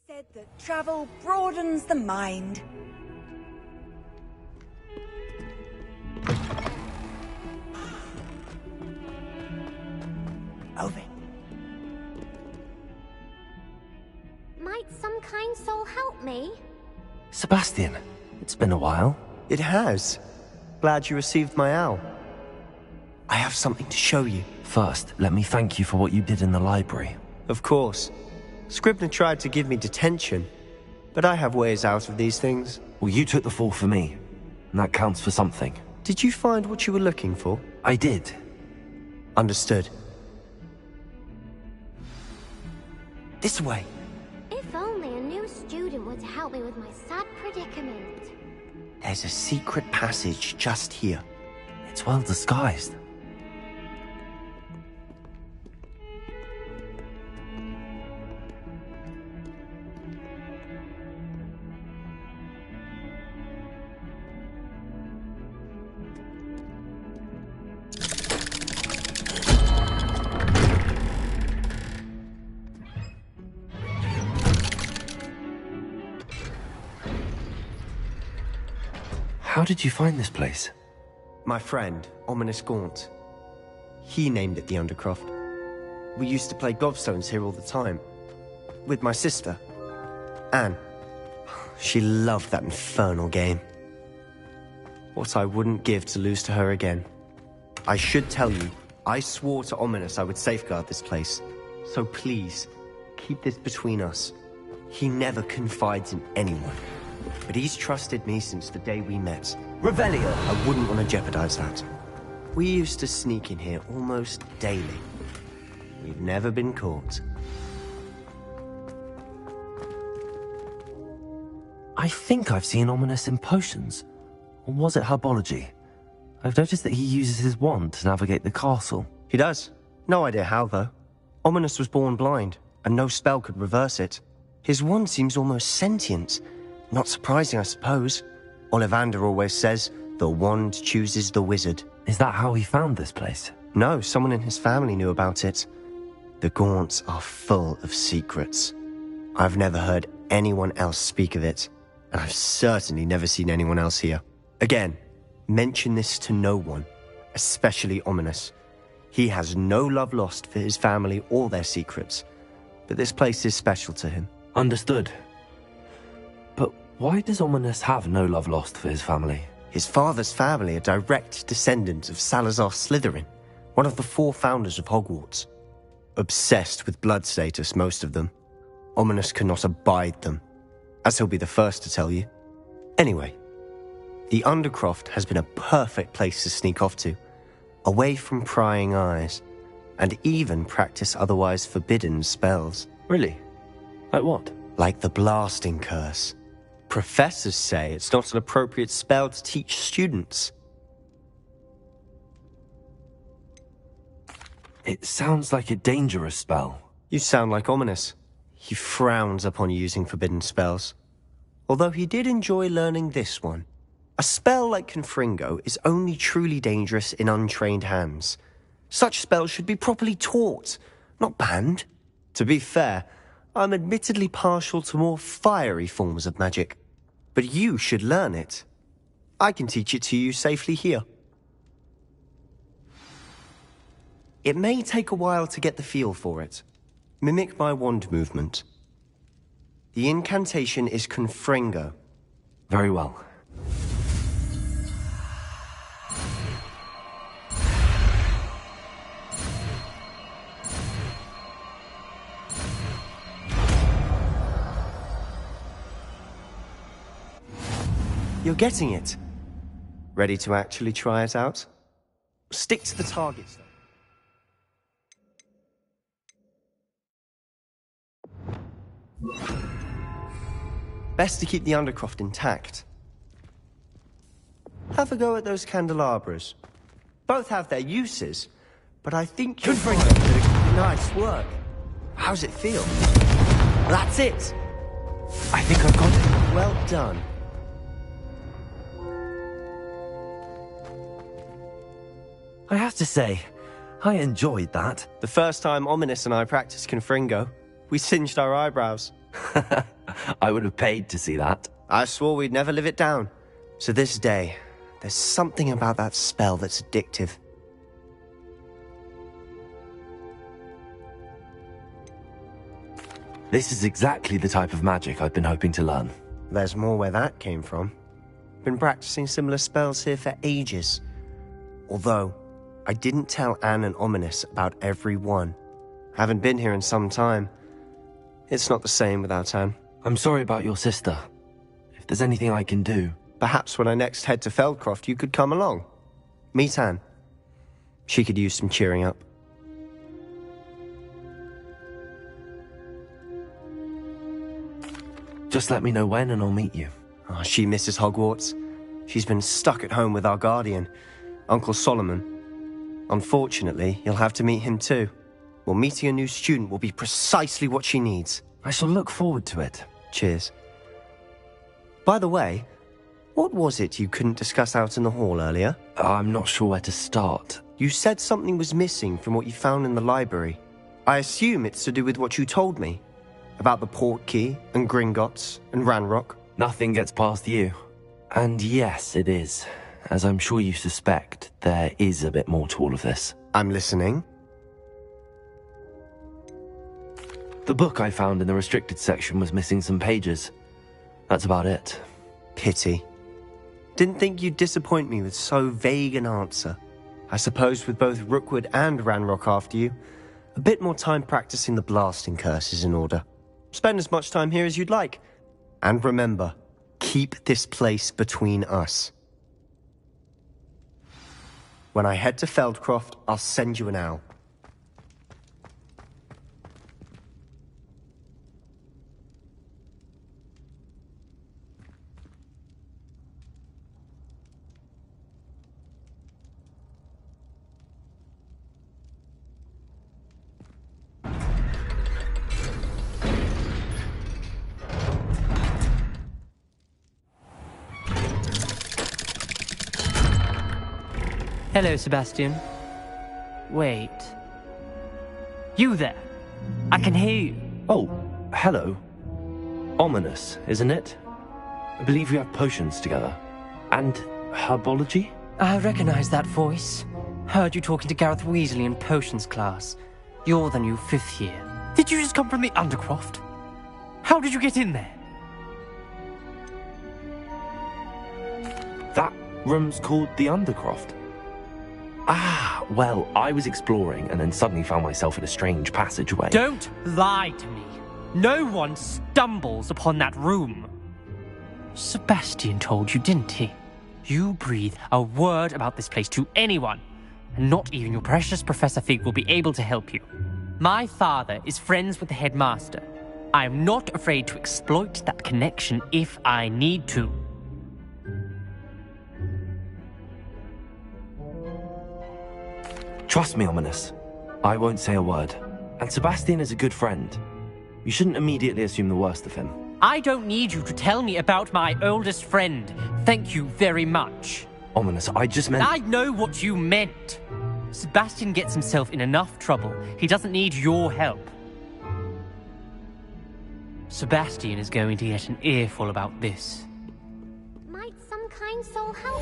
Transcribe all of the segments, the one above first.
Said that travel broadens the mind. Over. Might some kind soul help me? Sebastian, it's been a while. It has. Glad you received my owl. I have something to show you. First, let me thank you for what you did in the library. Of course. Scribner tried to give me detention, but I have ways out of these things. Well, you took the fall for me, and that counts for something. Did you find what you were looking for? I did. Understood. This way. If only a new student were to help me with my sad predicament. There's a secret passage just here. It's well disguised. How did you find this place? My friend, Ominous Gaunt. He named it the Undercroft. We used to play gobstones here all the time. With my sister, Anne. She loved that infernal game. What I wouldn't give to lose to her again. I should tell you, I swore to Ominous I would safeguard this place. So please, keep this between us. He never confides in anyone. But he's trusted me since the day we met. Revelio! I wouldn't want to jeopardize that. We used to sneak in here almost daily. We've never been caught. I think I've seen Ominous in potions. Or was it herbology? I've noticed that he uses his wand to navigate the castle. He does. No idea how, though. Ominous was born blind, and no spell could reverse it. His wand seems almost sentient. Not surprising, I suppose. Ollivander always says, the wand chooses the wizard. Is that how he found this place? No, someone in his family knew about it. The Gaunts are full of secrets. I've never heard anyone else speak of it, and I've certainly never seen anyone else here. Again, mention this to no one, especially Ominous. He has no love lost for his family or their secrets, but this place is special to him. Understood. But why does Ominous have no love lost for his family? His father's family are direct descendants of Salazar Slytherin, one of the 4 founders of Hogwarts. Obsessed with blood status, most of them. Ominous cannot abide them, as he'll be the first to tell you. Anyway, the Undercroft has been a perfect place to sneak off to, away from prying eyes, and even practice otherwise forbidden spells. Really? Like what? Like the blasting curse. Professors say it's not an appropriate spell to teach students. It sounds like a dangerous spell. You sound like Ominous. He frowns upon using forbidden spells. Although he did enjoy learning this one. A spell like Confringo is only truly dangerous in untrained hands. Such spells should be properly taught, not banned. To be fair, I'm admittedly partial to more fiery forms of magic. But you should learn it. I can teach it to you safely here. It may take a while to get the feel for it. Mimic my wand movement. The incantation is Confringo. Very well. You're getting it. Ready to actually try it out? Stick to the targets, though. Best to keep the Undercroft intact. Have a go at those candelabras. Both have their uses, but I think you're doing nice work. How's it feel? That's it! I think I've got it. Well done. I have to say, I enjoyed that. The first time Ominous and I practiced Confringo, we singed our eyebrows. I would have paid to see that. I swore we'd never live it down. So this day, there's something about that spell that's addictive. This is exactly the type of magic I've been hoping to learn. There's more where that came from. Been practicing similar spells here for ages. Although, I didn't tell Anne and Ominous about every one. Haven't been here in some time. It's not the same without Anne. I'm sorry about your sister. If there's anything I can do... Perhaps when I next head to Feldcroft, you could come along. Meet Anne. She could use some cheering up. Just let me know when and I'll meet you. Oh, she misses Hogwarts. She's been stuck at home with our guardian, Uncle Solomon. Unfortunately, you'll have to meet him too. Well, meeting a new student will be precisely what she needs. I shall look forward to it. Cheers. By the way, what was it you couldn't discuss out in the hall earlier? I'm not sure where to start. You said something was missing from what you found in the library. I assume it's to do with what you told me. About the Portkey, and Gringotts, and Ranrock. Nothing gets past you. And yes, it is. As I'm sure you suspect, there is a bit more to all of this. I'm listening. The book I found in the restricted section was missing some pages. That's about it. Pity. Didn't think you'd disappoint me with so vague an answer. I suppose with both Rookwood and Ranrock after you, a bit more time practicing the blasting curse is in order. Spend as much time here as you'd like. And remember, keep this place between us. When I head to Feldcroft, I'll send you an owl. Hello, Sebastian. Wait. You there? I can hear you. Oh, hello. Ominous, isn't it? I believe we have potions together. And herbology? I recognize that voice. Heard you talking to Gareth Weasley in potions class. You're the new 5th year. Did you just come from the Undercroft? How did you get in there? That room's called the Undercroft. Ah, well, I was exploring and then suddenly found myself in a strange passageway. Don't lie to me. No one stumbles upon that room. Sebastian told you, didn't he? You breathe a word about this place to anyone, and not even your precious Professor Fig will be able to help you. My father is friends with the headmaster. I am not afraid to exploit that connection if I need to. Trust me, Ominous. I won't say a word. And Sebastian is a good friend. You shouldn't immediately assume the worst of him. I don't need you to tell me about my oldest friend. Thank you very much. Ominous, I just meant... I know what you meant. Sebastian gets himself in enough trouble. He doesn't need your help. Sebastian is going to get an earful about this. Might some kind soul help?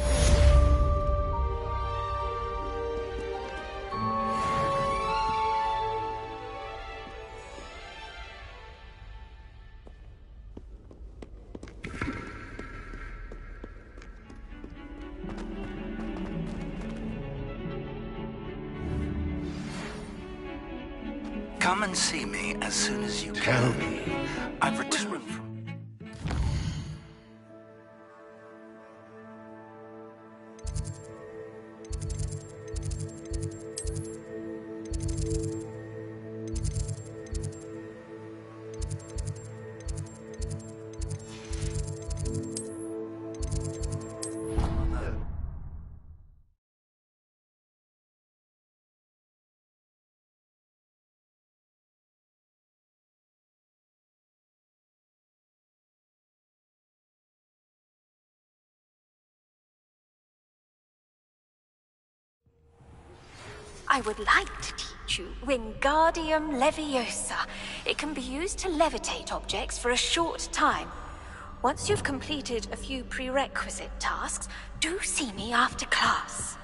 Come and see me as soon as you can. Tell me. I've returned from... I would like to teach statue, Wingardium Leviosa. It can be used to levitate objects for a short time. Once you've completed a few prerequisite tasks, do see me after class.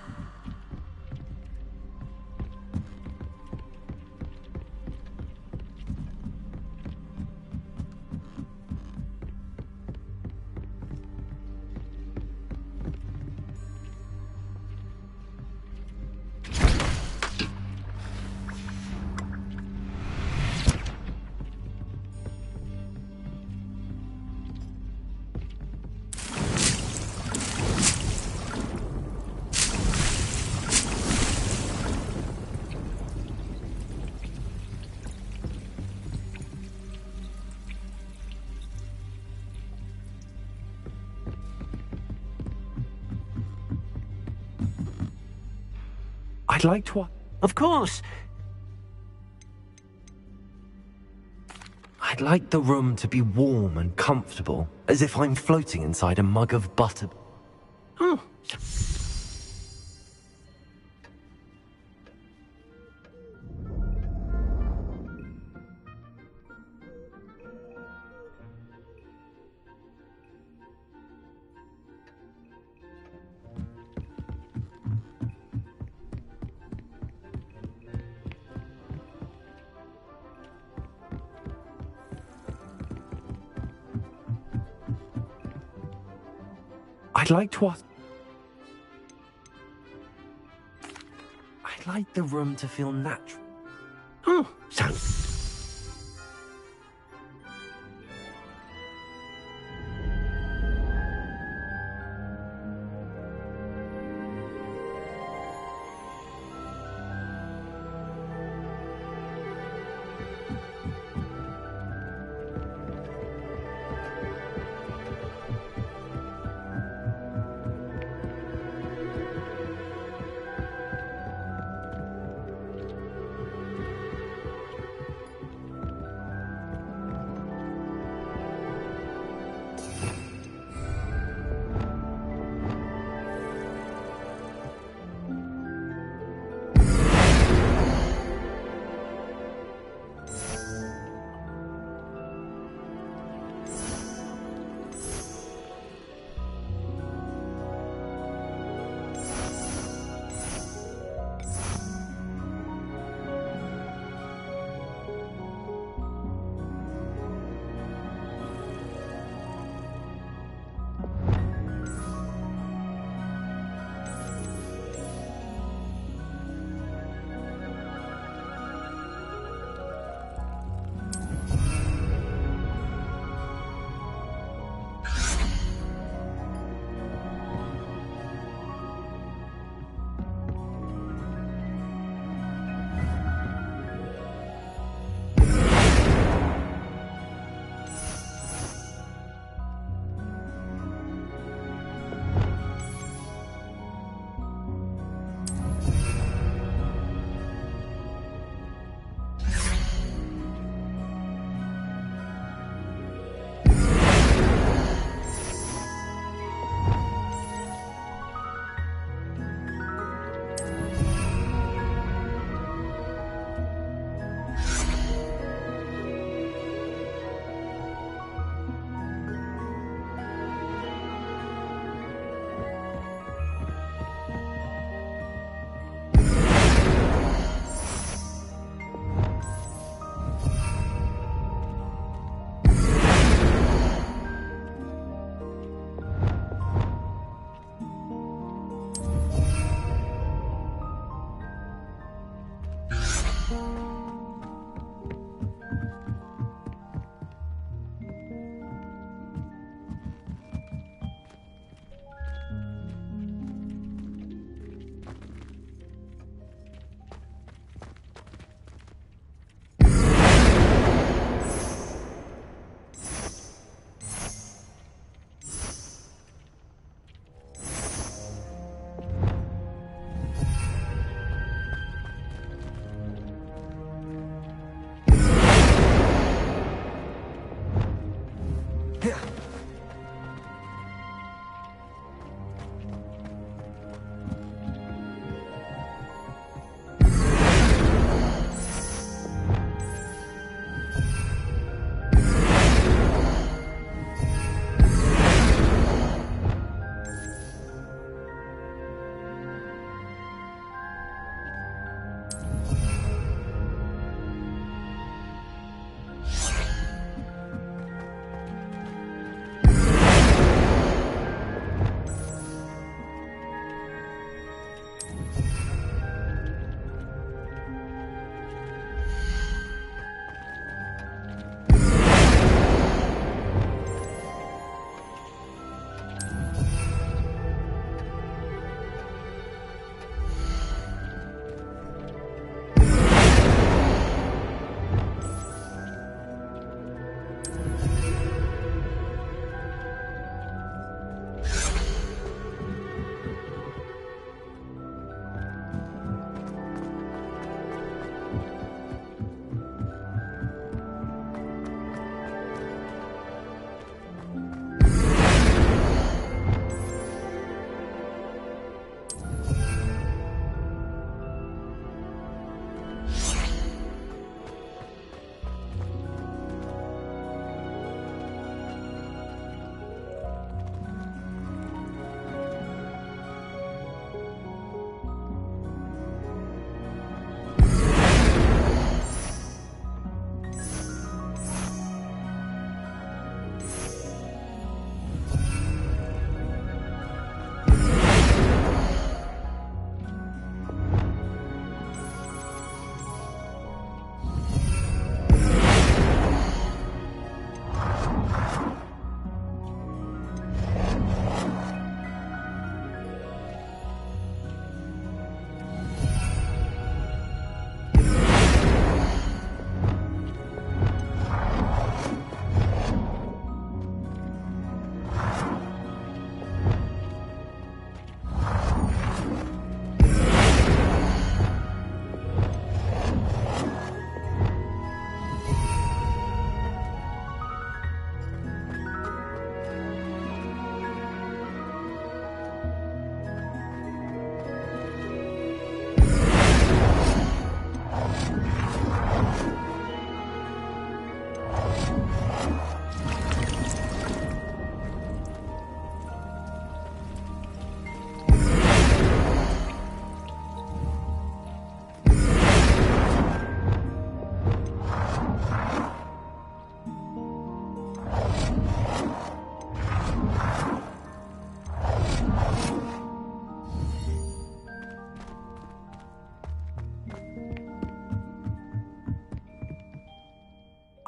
I'd like to... Of course! I'd like the room to be warm and comfortable, as if I'm floating inside a mug of butter... Oh. I'd like to ask... I'd like the room to feel natural. Oh, so...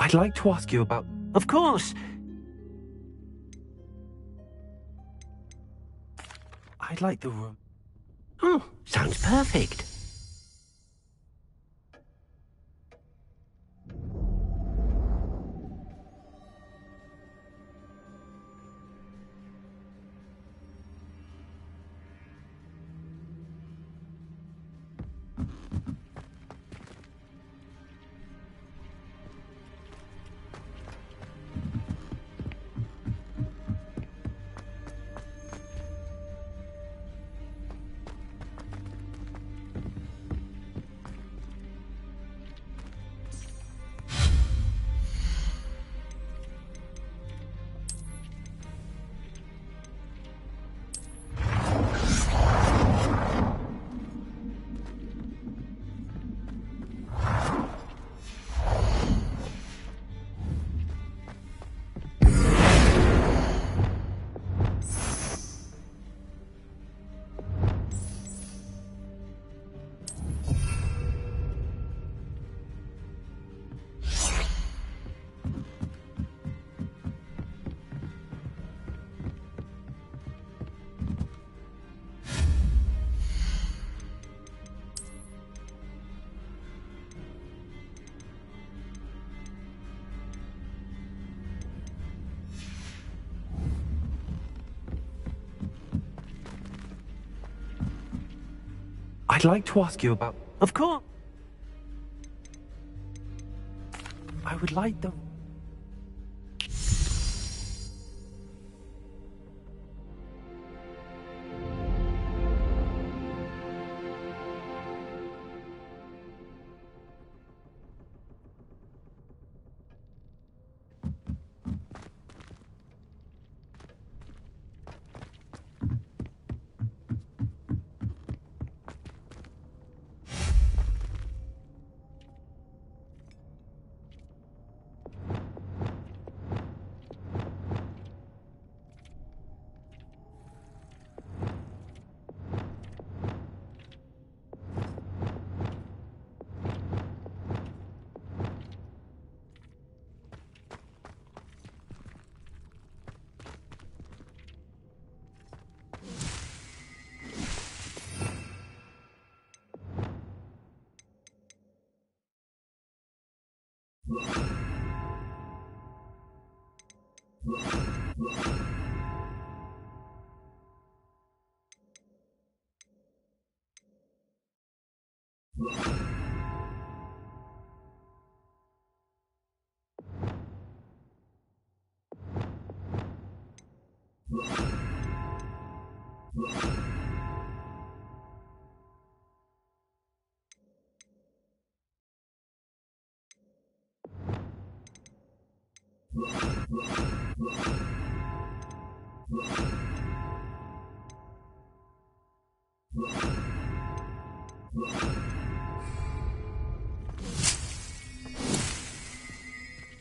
I'd like to ask you about... Of course! I'd like the room. Oh, sounds perfect. I'd like to ask you about... Of course! I would like the...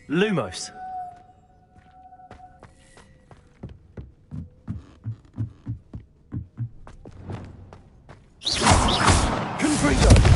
Lumos. Confringo.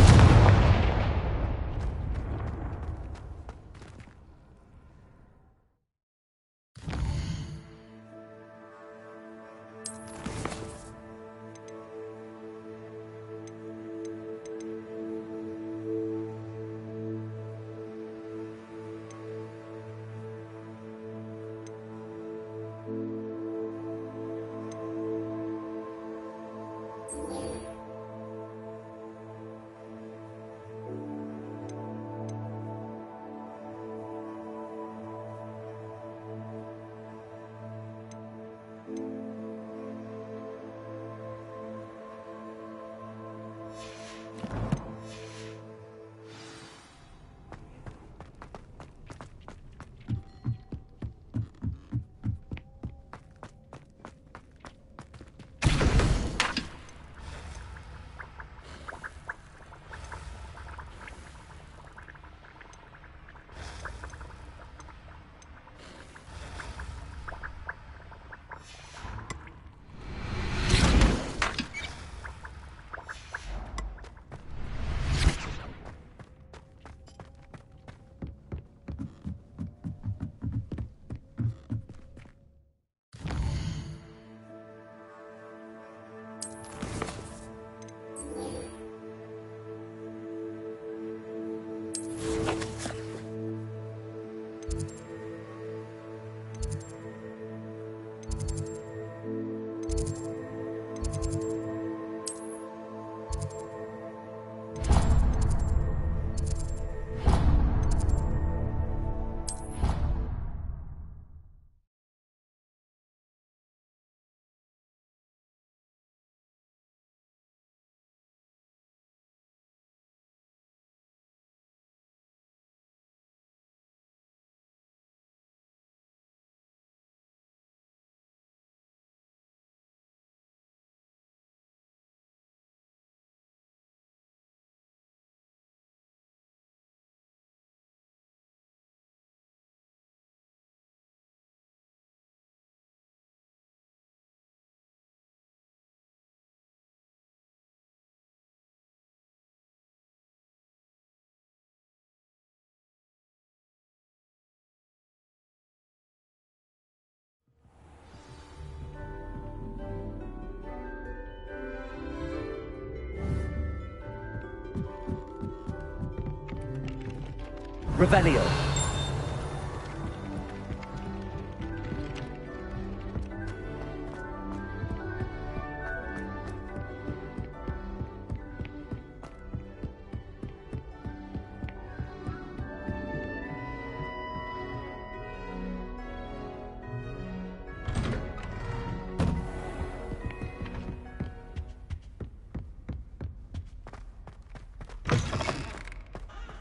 Revelio.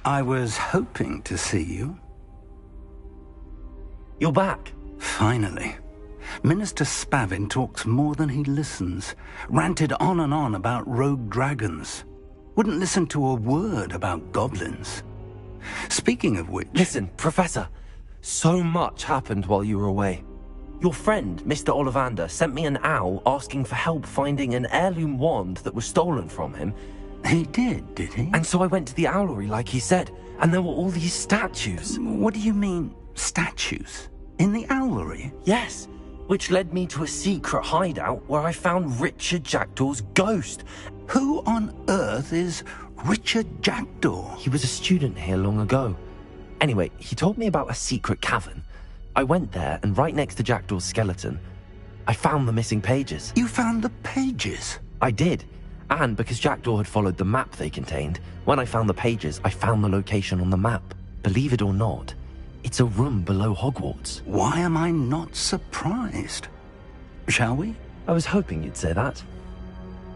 I was hoping to see you. You're back. Finally. Minister Spavin talks more than he listens. Ranted on and on about rogue dragons. Wouldn't listen to a word about goblins. Speaking of which... Listen, Professor. So much happened while you were away. Your friend, Mr. Ollivander, sent me an owl asking for help finding an heirloom wand that was stolen from him. He did he? And so I went to the owlery like he said, and there were all these statues. What do you mean, statues? In the owlery? Yes, which led me to a secret hideout where I found Richard Jackdaw's ghost. Who on earth is Richard Jackdaw? He was a student here long ago. Anyway, he told me about a secret cavern. I went there, and right next to Jackdaw's skeleton, I found the missing pages. You found the pages? I did. And because Jackdaw had followed the map they contained, when I found the pages, I found the location on the map. Believe it or not, it's a room below Hogwarts. Why am I not surprised? Shall we? I was hoping you'd say that.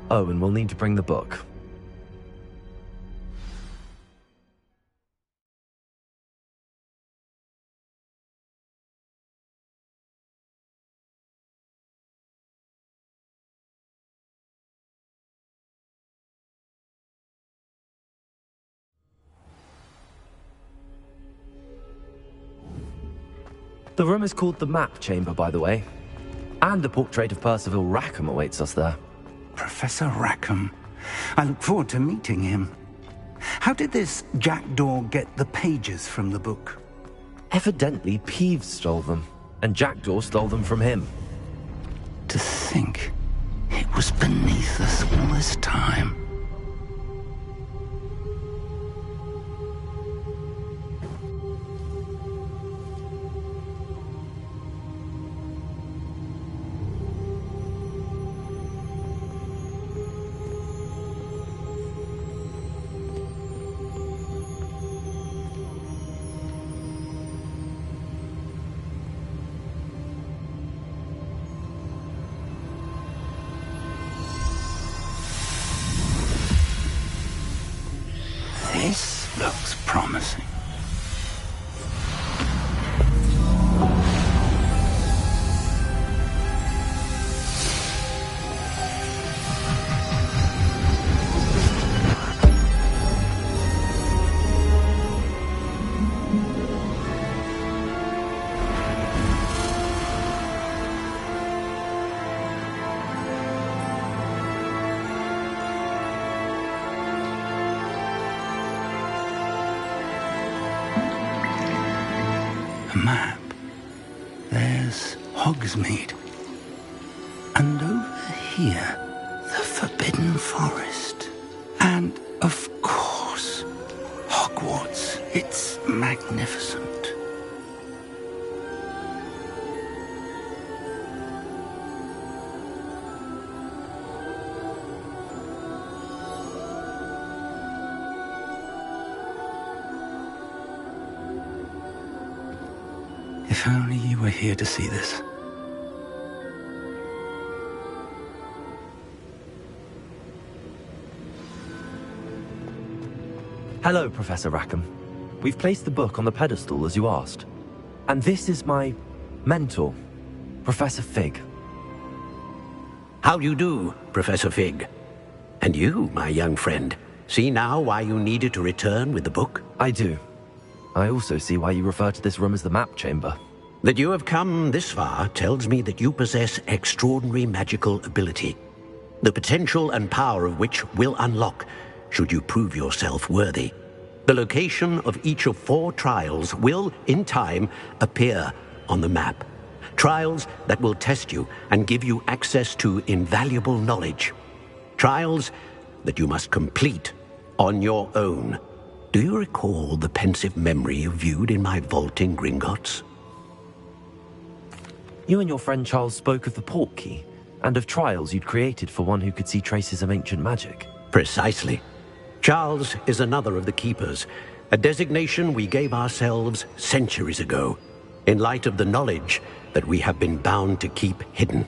Oh, and we'll need to bring the book. The room is called the Map Chamber, by the way. And a portrait of Percival Rackham awaits us there. Professor Rackham. I look forward to meeting him. How did this Jackdaw get the pages from the book? Evidently, Peeves stole them, and Jackdaw stole them from him. To think it was beneath us all this time. This looks promising. Map. There's Hogsmeade. And over here, the Forbidden Forest. And, of course, Hogwarts. It's magnificent. If only you were here to see this. Hello, Professor Rackham. We've placed the book on the pedestal as you asked. And this is my mentor, Professor Fig. How do you do, Professor Fig? And you, my young friend, see now why you needed to return with the book? I do. I also see why you refer to this room as the Map Chamber. That you have come this far tells me that you possess extraordinary magical ability, the potential and power of which will unlock should you prove yourself worthy. The location of each of 4 trials will, in time, appear on the map. Trials that will test you and give you access to invaluable knowledge. Trials that you must complete on your own. Do you recall the pensive memory you viewed in my vault in Gringotts? You and your friend Charles spoke of the port key, and of trials you'd created for one who could see traces of ancient magic. Precisely. Charles is another of the Keepers, a designation we gave ourselves centuries ago, in light of the knowledge that we have been bound to keep hidden.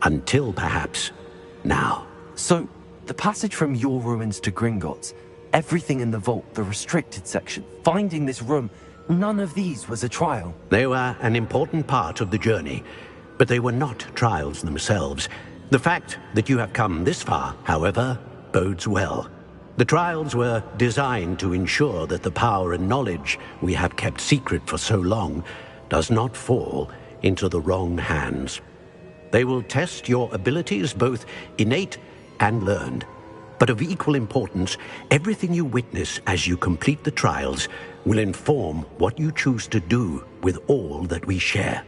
Until, perhaps, now. So, the passage from your ruins to Gringotts, everything in the vault, the restricted section, finding this room, none of these was a trial. They were an important part of the journey, but they were not trials themselves. The fact that you have come this far, however, bodes well. The trials were designed to ensure that the power and knowledge we have kept secret for so long does not fall into the wrong hands. They will test your abilities, both innate and learned. But of equal importance, everything you witness as you complete the trials will inform what you choose to do with all that we share.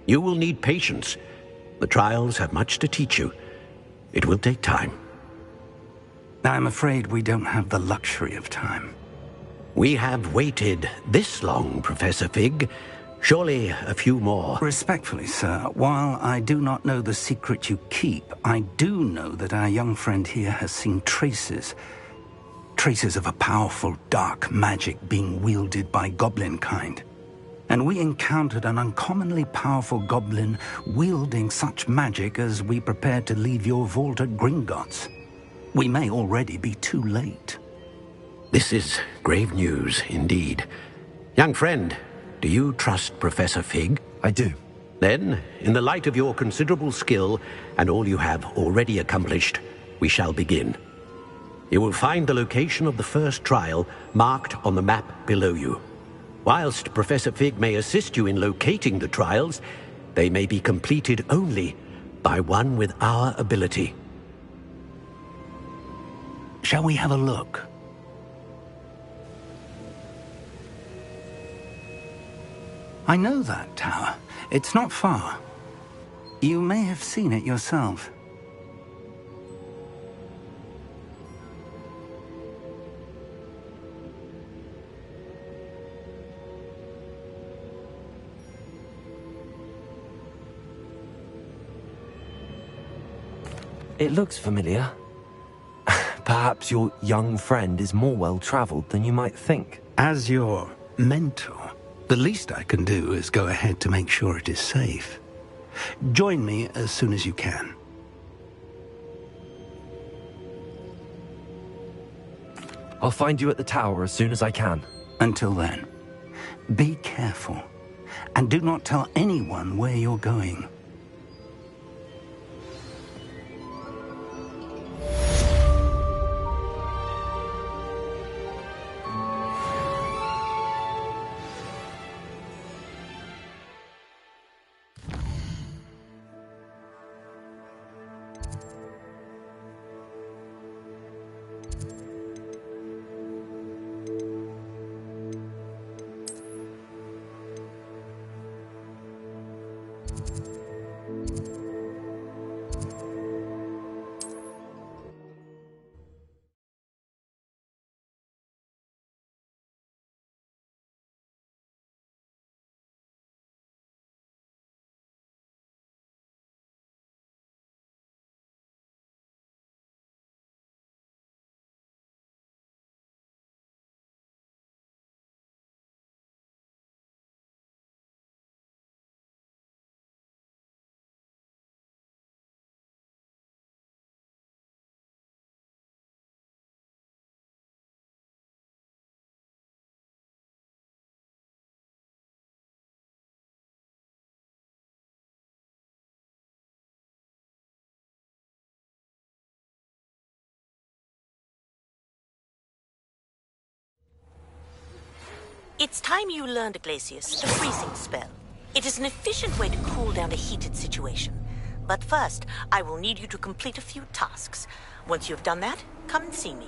You will need patience. The trials have much to teach you. It will take time. I'm afraid we don't have the luxury of time. We have waited this long, Professor Fig. Surely a few more. Respectfully, sir, while I do not know the secret you keep, I do know that our young friend here has seen traces of a powerful dark magic being wielded by goblin kind. And we encountered an uncommonly powerful goblin wielding such magic as we prepared to leave your vault at Gringotts. We may already be too late. This is grave news, indeed. Young friend, do you trust Professor Fig? I do. Then, in the light of your considerable skill and all you have already accomplished, we shall begin. You will find the location of the first trial marked on the map below you. Whilst Professor Fig may assist you in locating the trials, they may be completed only by one with our ability. Shall we have a look? I know that tower. It's not far. You may have seen it yourself. It looks familiar. Perhaps your young friend is more well-traveled than you might think. As your mentor, the least I can do is go ahead to make sure it is safe. Join me as soon as you can. I'll find you at the tower as soon as I can. Until then, be careful, and do not tell anyone where you're going. It's time you learned, Glacius, the freezing spell. It is an efficient way to cool down a heated situation. But first, I will need you to complete a few tasks. Once you have done that, come and see me.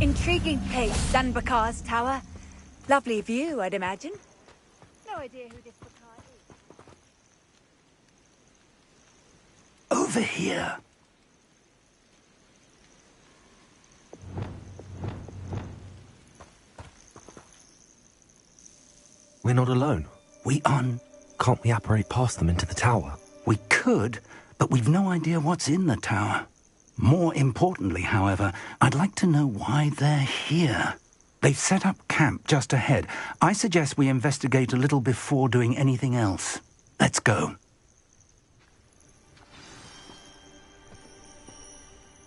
Intriguing place, Dunbakar's tower. Lovely view, I'd imagine. No idea who this Bakar is. Over here. We're not alone. We on. Can't we apparate past them into the tower? We could, but we've no idea what's in the tower. More importantly, however, I'd like to know why they're here. They've set up camp just ahead. I suggest we investigate a little before doing anything else. Let's go.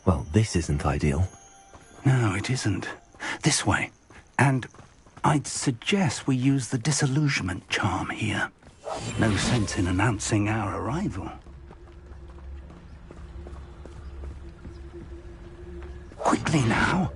Well, this isn't ideal. No, it isn't. This way. And I'd suggest we use the disillusionment charm here. No sense in announcing our arrival. Quickly now.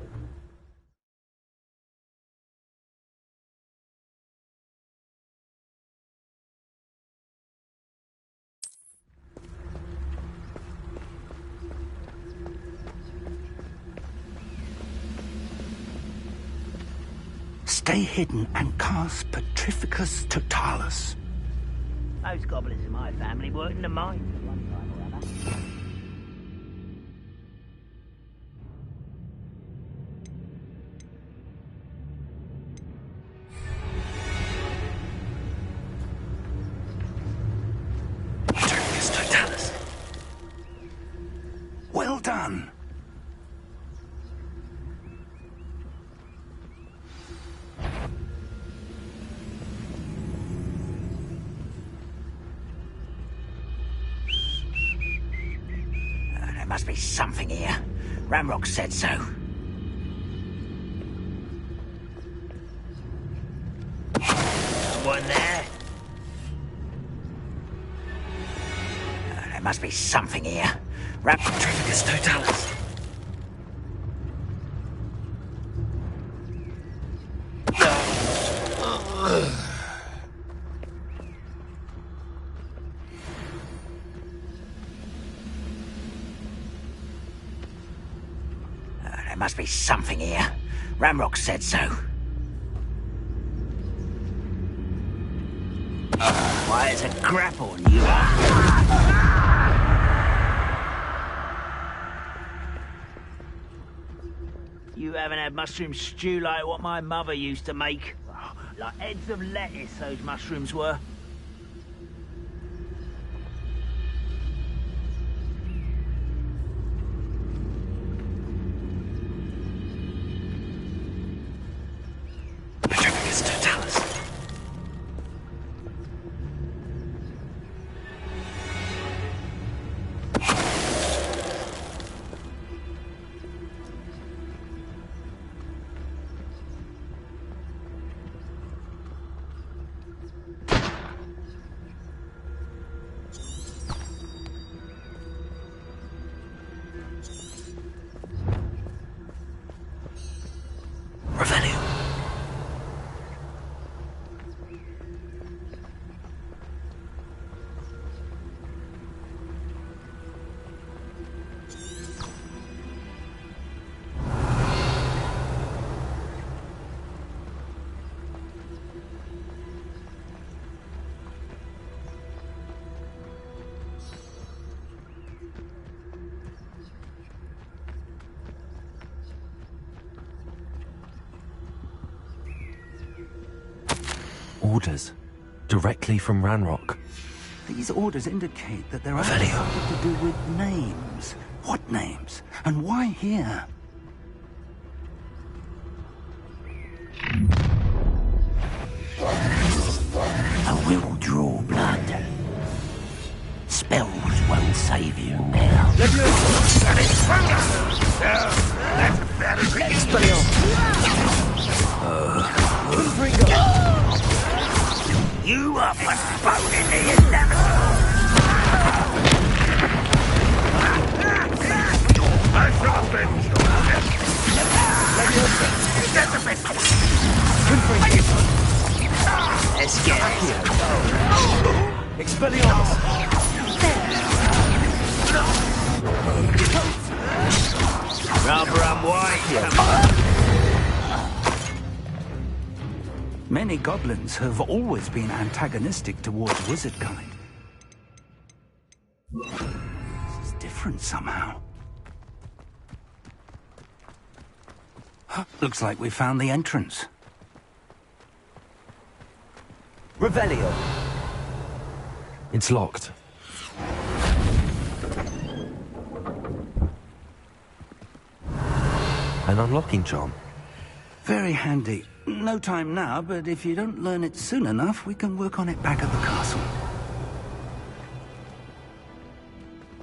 Stay hidden and cast Petrificus Totalis. Most goblins in my family worked in the mines at one time or other. Petrificus Totalis. Well done. Must be something here. Ramrock said so. Someone there? There must be something here. Petrificus Totalis. There must be something here. Ramrock said so. Why, it's a grapple, you are. You haven't had mushroom stew like what my mother used to make. Like heads of lettuce, those mushrooms were. Petrificus Totalis. Orders. Directly from Ranrock. These orders indicate that there are something to do with names. What names? And why here? I will draw blood. Spells won't save you now. You are postponed in the inevitable. I shall avenge your death. Let's get Expelliarmus! Rather unwise. Many goblins have always been antagonistic towards wizard kind. This is different somehow. Looks like we found the entrance. Revelio. It's locked. An unlocking charm. Very handy. No time now, but if you don't learn it soon enough, we can work on it back at the castle.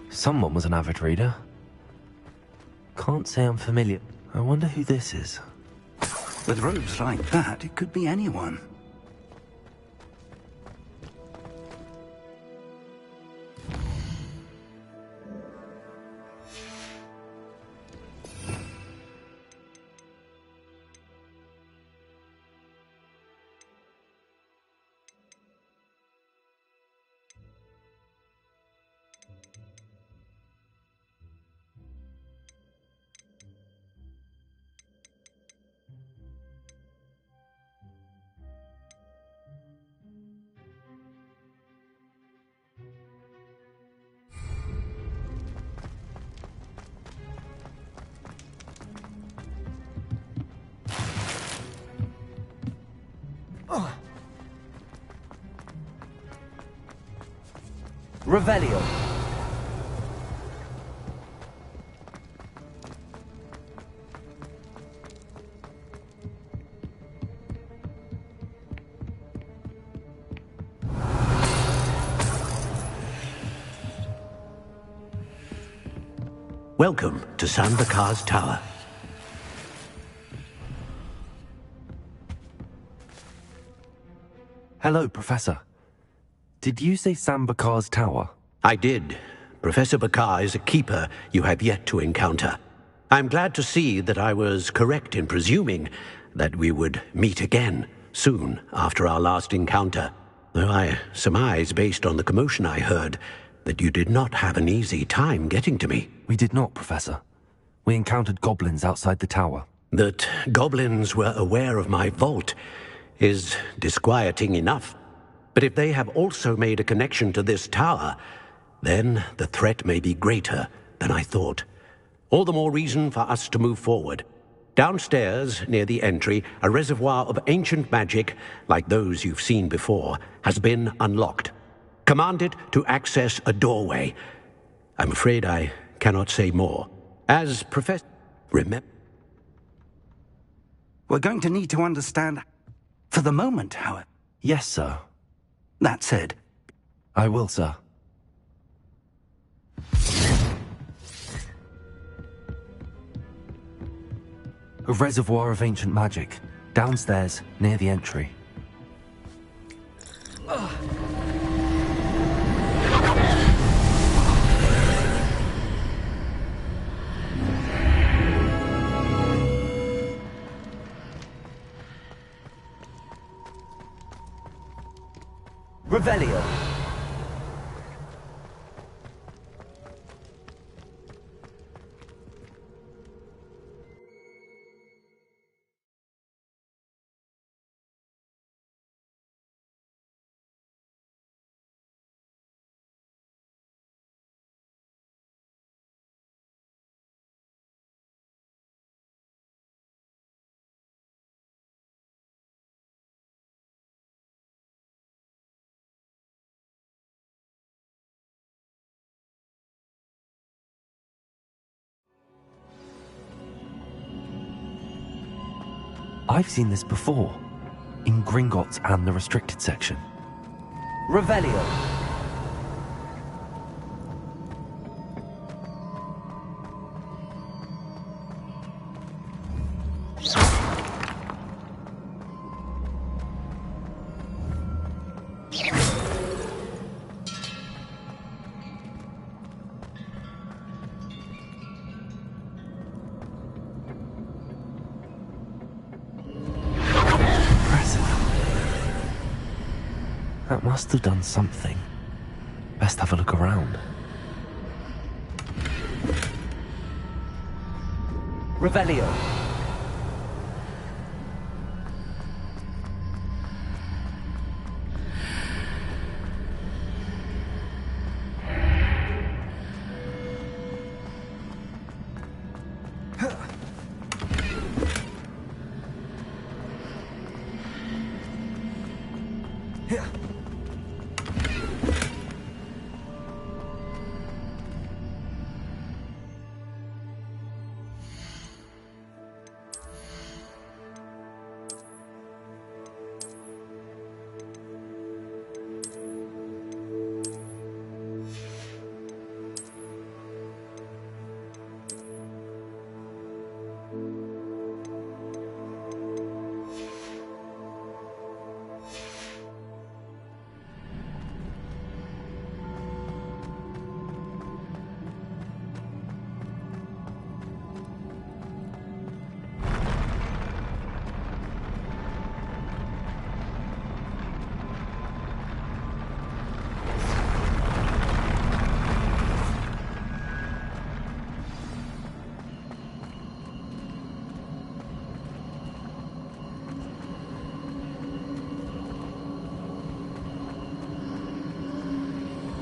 Someone was an avid reader. Can't say I'm familiar. I wonder who this is. With robes like that, it could be anyone. Revelio. Welcome to San Bakar's Tower. Hello, Professor. Did you say San Bakar's Tower? I did. Professor Bakar is a keeper you have yet to encounter. I'm glad to see that I was correct in presuming that we would meet again soon after our last encounter, though I surmise, based on the commotion I heard, that you did not have an easy time getting to me. We did not, Professor. We encountered goblins outside the tower. That goblins were aware of my vault is disquieting enough. But if they have also made a connection to this tower, then the threat may be greater than I thought. All the more reason for us to move forward. Downstairs, near the entry, a reservoir of ancient magic, like those you've seen before, has been unlocked. Command it to access a doorway. I'm afraid I cannot say more. As Professor... Remember... We're going to need to understand for the moment, however. Yes, sir. That said... I will, sir. A reservoir of ancient magic, downstairs, near the entry. Revelio. I've seen this before, in Gringotts and the restricted section. Revelio. That must have done something. Best have a look around. Revelio.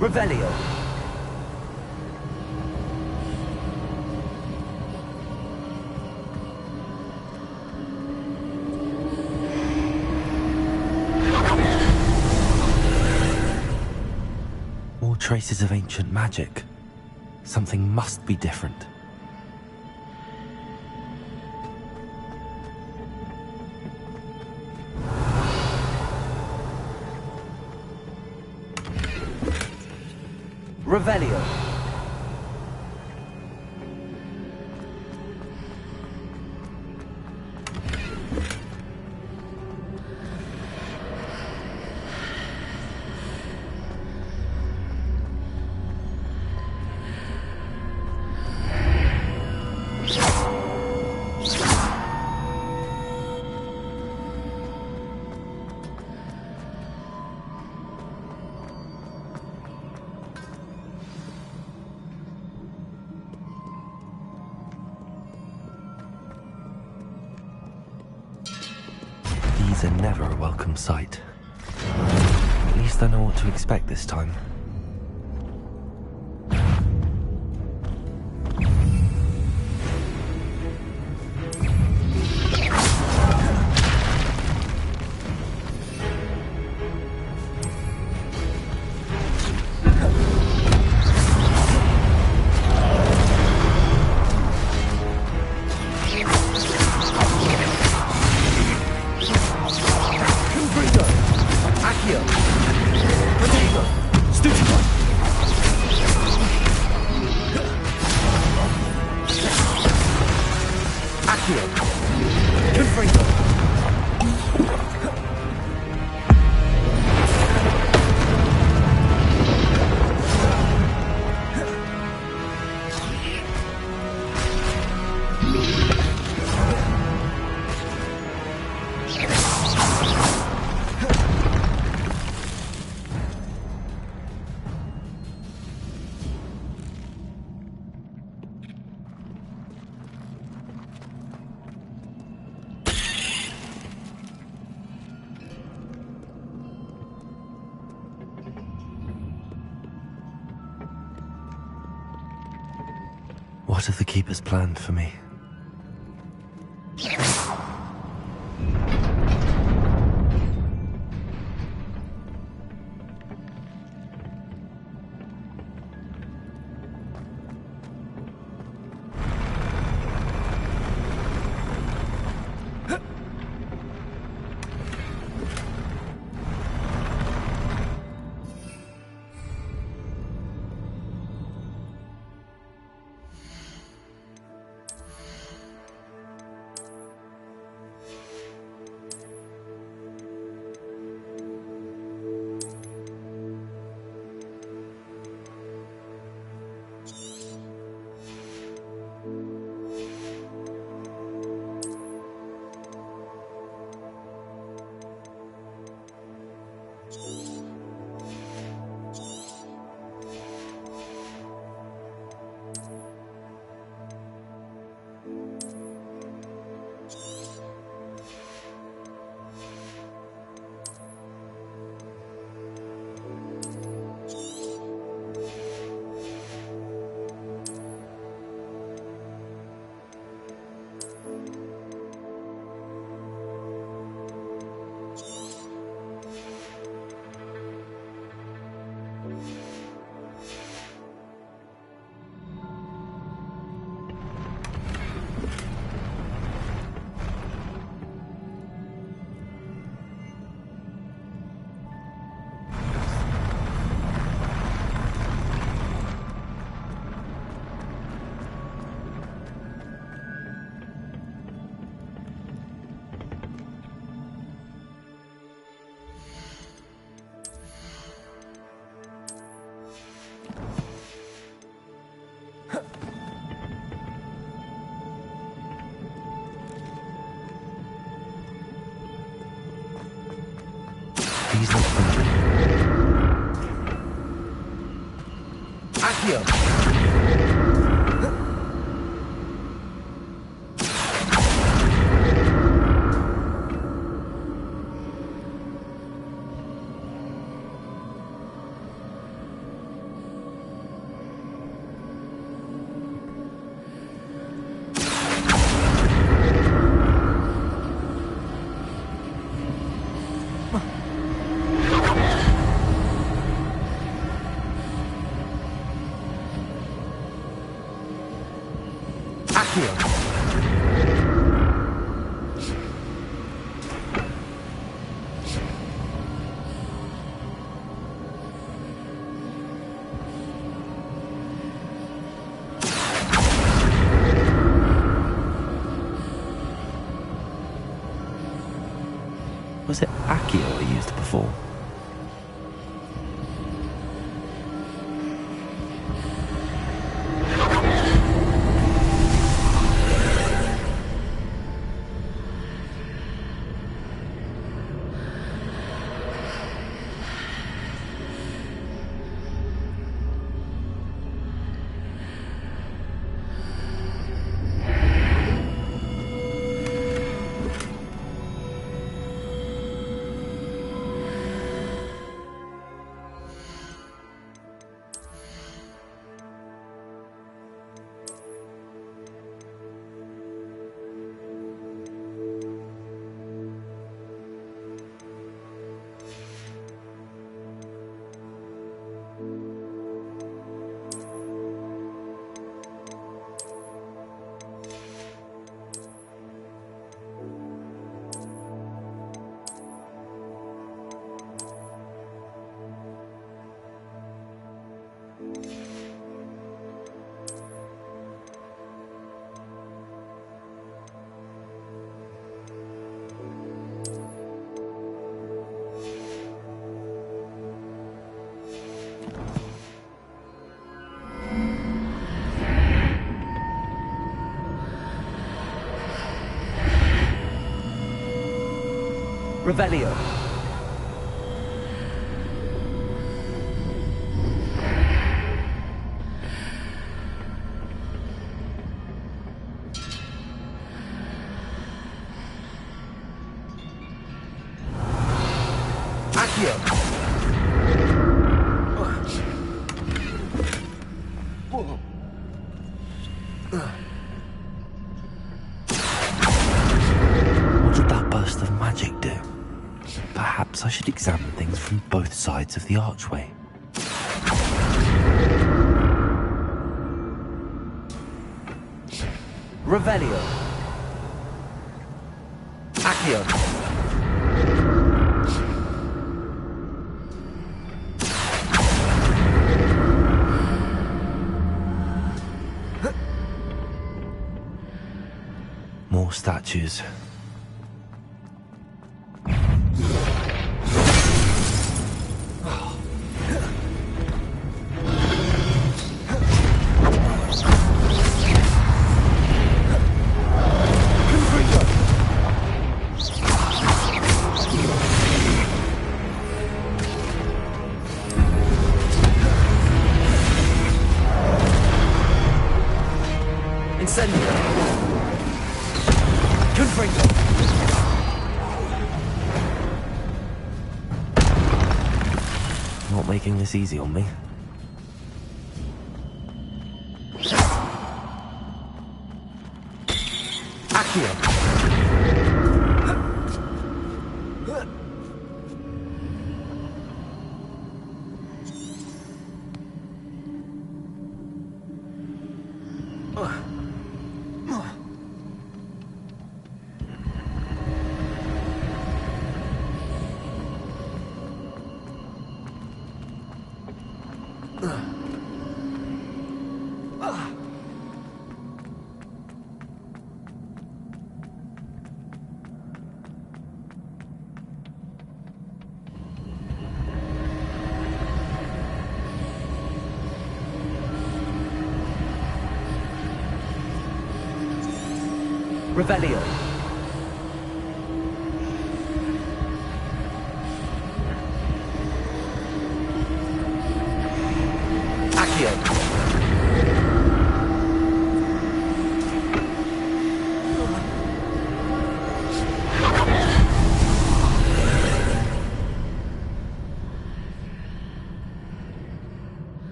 Revelio. More traces of ancient magic. Something must be different. Revelio. These are never a welcome sight. At least I know what to expect this time. What have the Keepers planned for me? These look familiar. Accio! Was it Accio I used before? Revelio. Accio. What did that burst of magic do? Perhaps I should examine things from both sides of the archway. Revelio. Accio. More statues. Not making this easy on me. Accio. Revelio. Accio.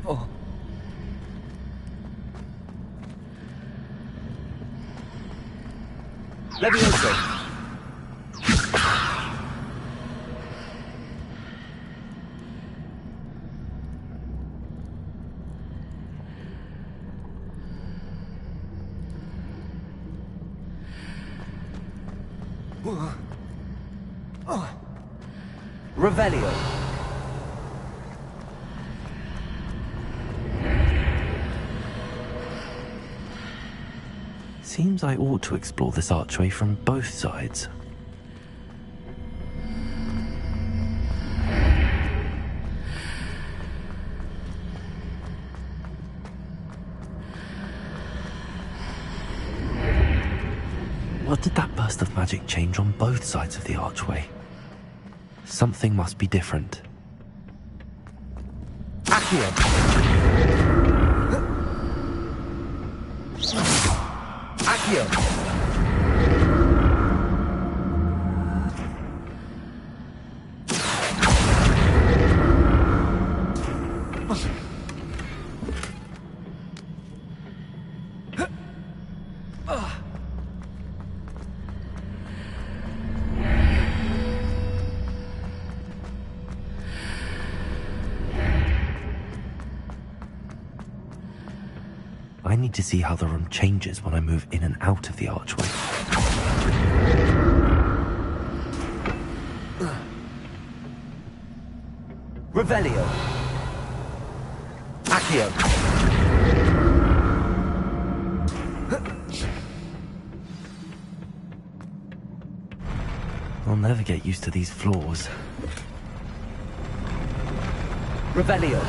Oh. Levioso. Revelio. Seems I ought to explore this archway from both sides. What did that burst of magic change on both sides of the archway? Something must be different. Accio! Accio! I need to see how the room changes when I move in and out of the archway. Revelio! Accio! I'll never get used to these floors. Revelio!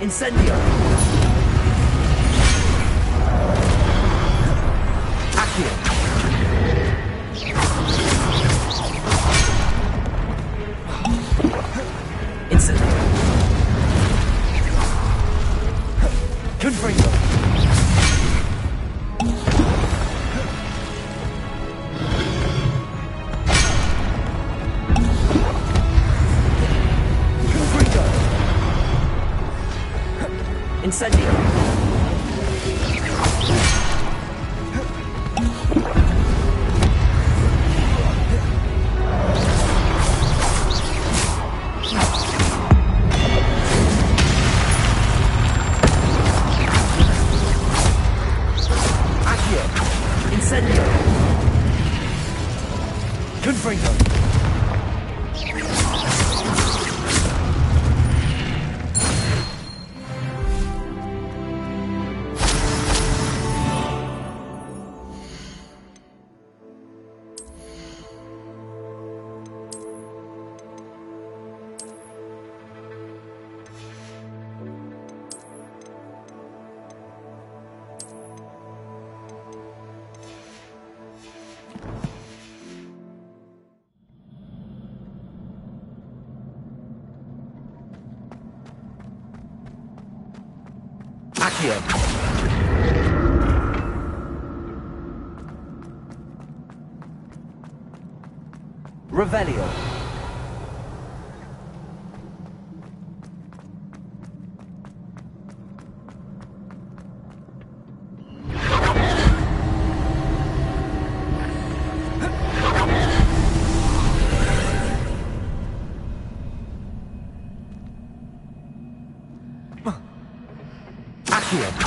Incendio! Accio! Incendio! Confringo! Incendio! Accio! Incendio! Confringo! Accio! Revelio! Accio!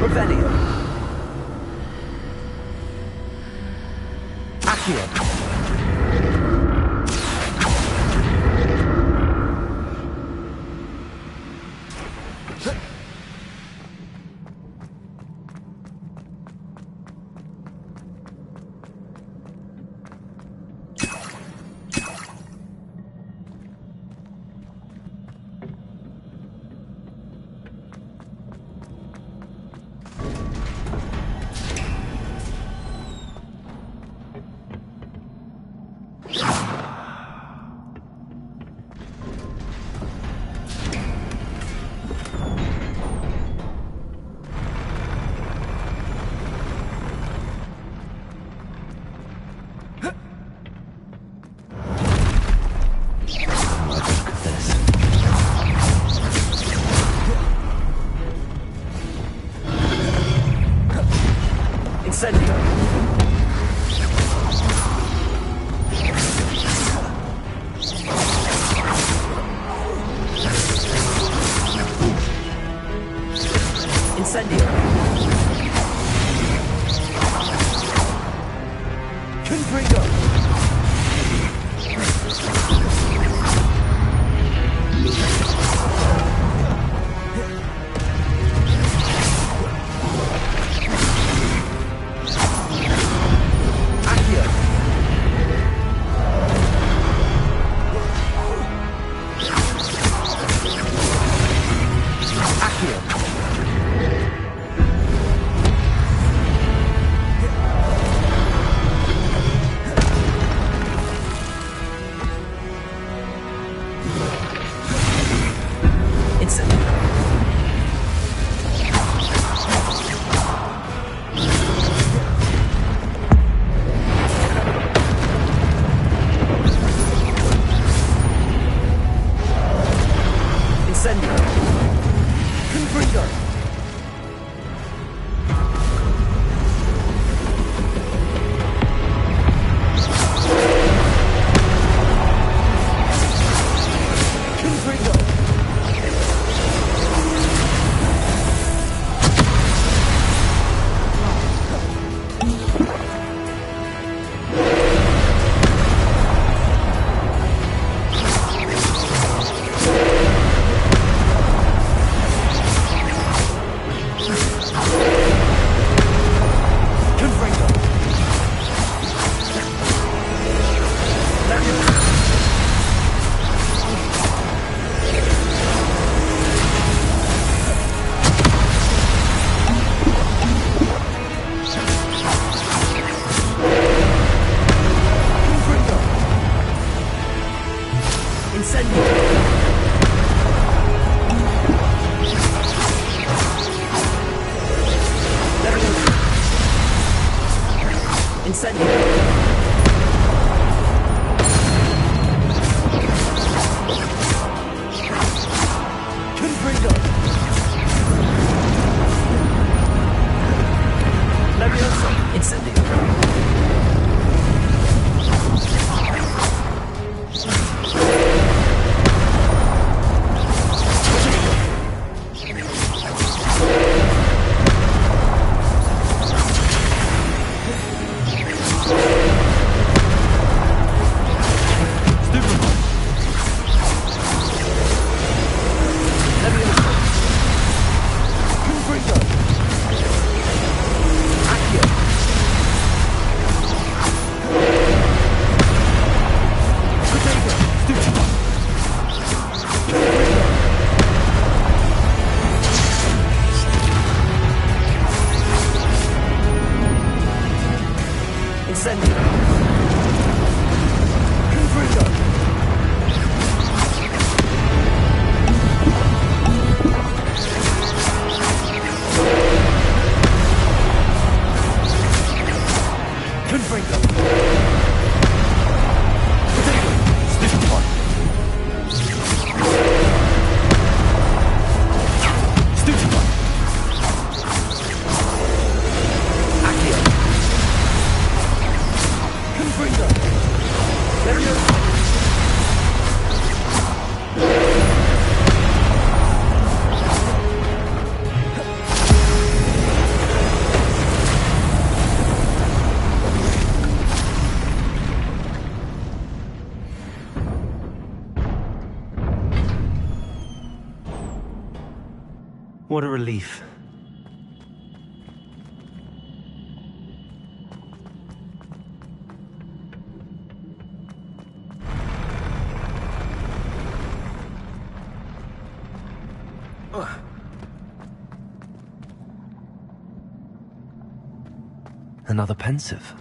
Revelio. Accio. What a relief. Another pensive.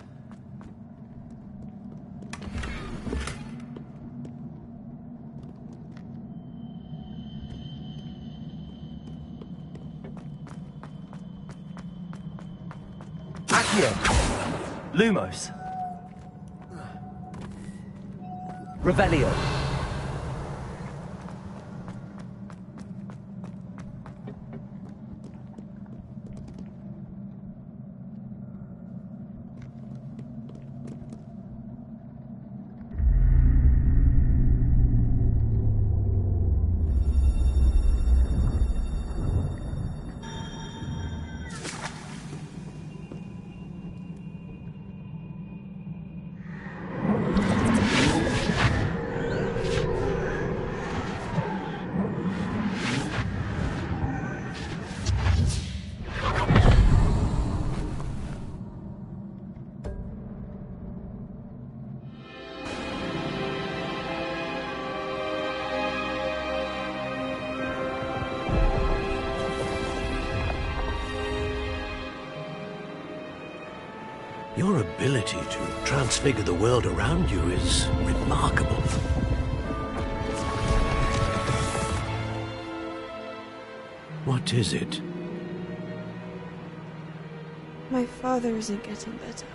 Accio! Lumos! Revelio! Your ability to transfigure the world around you is remarkable. What is it? My father isn't getting better.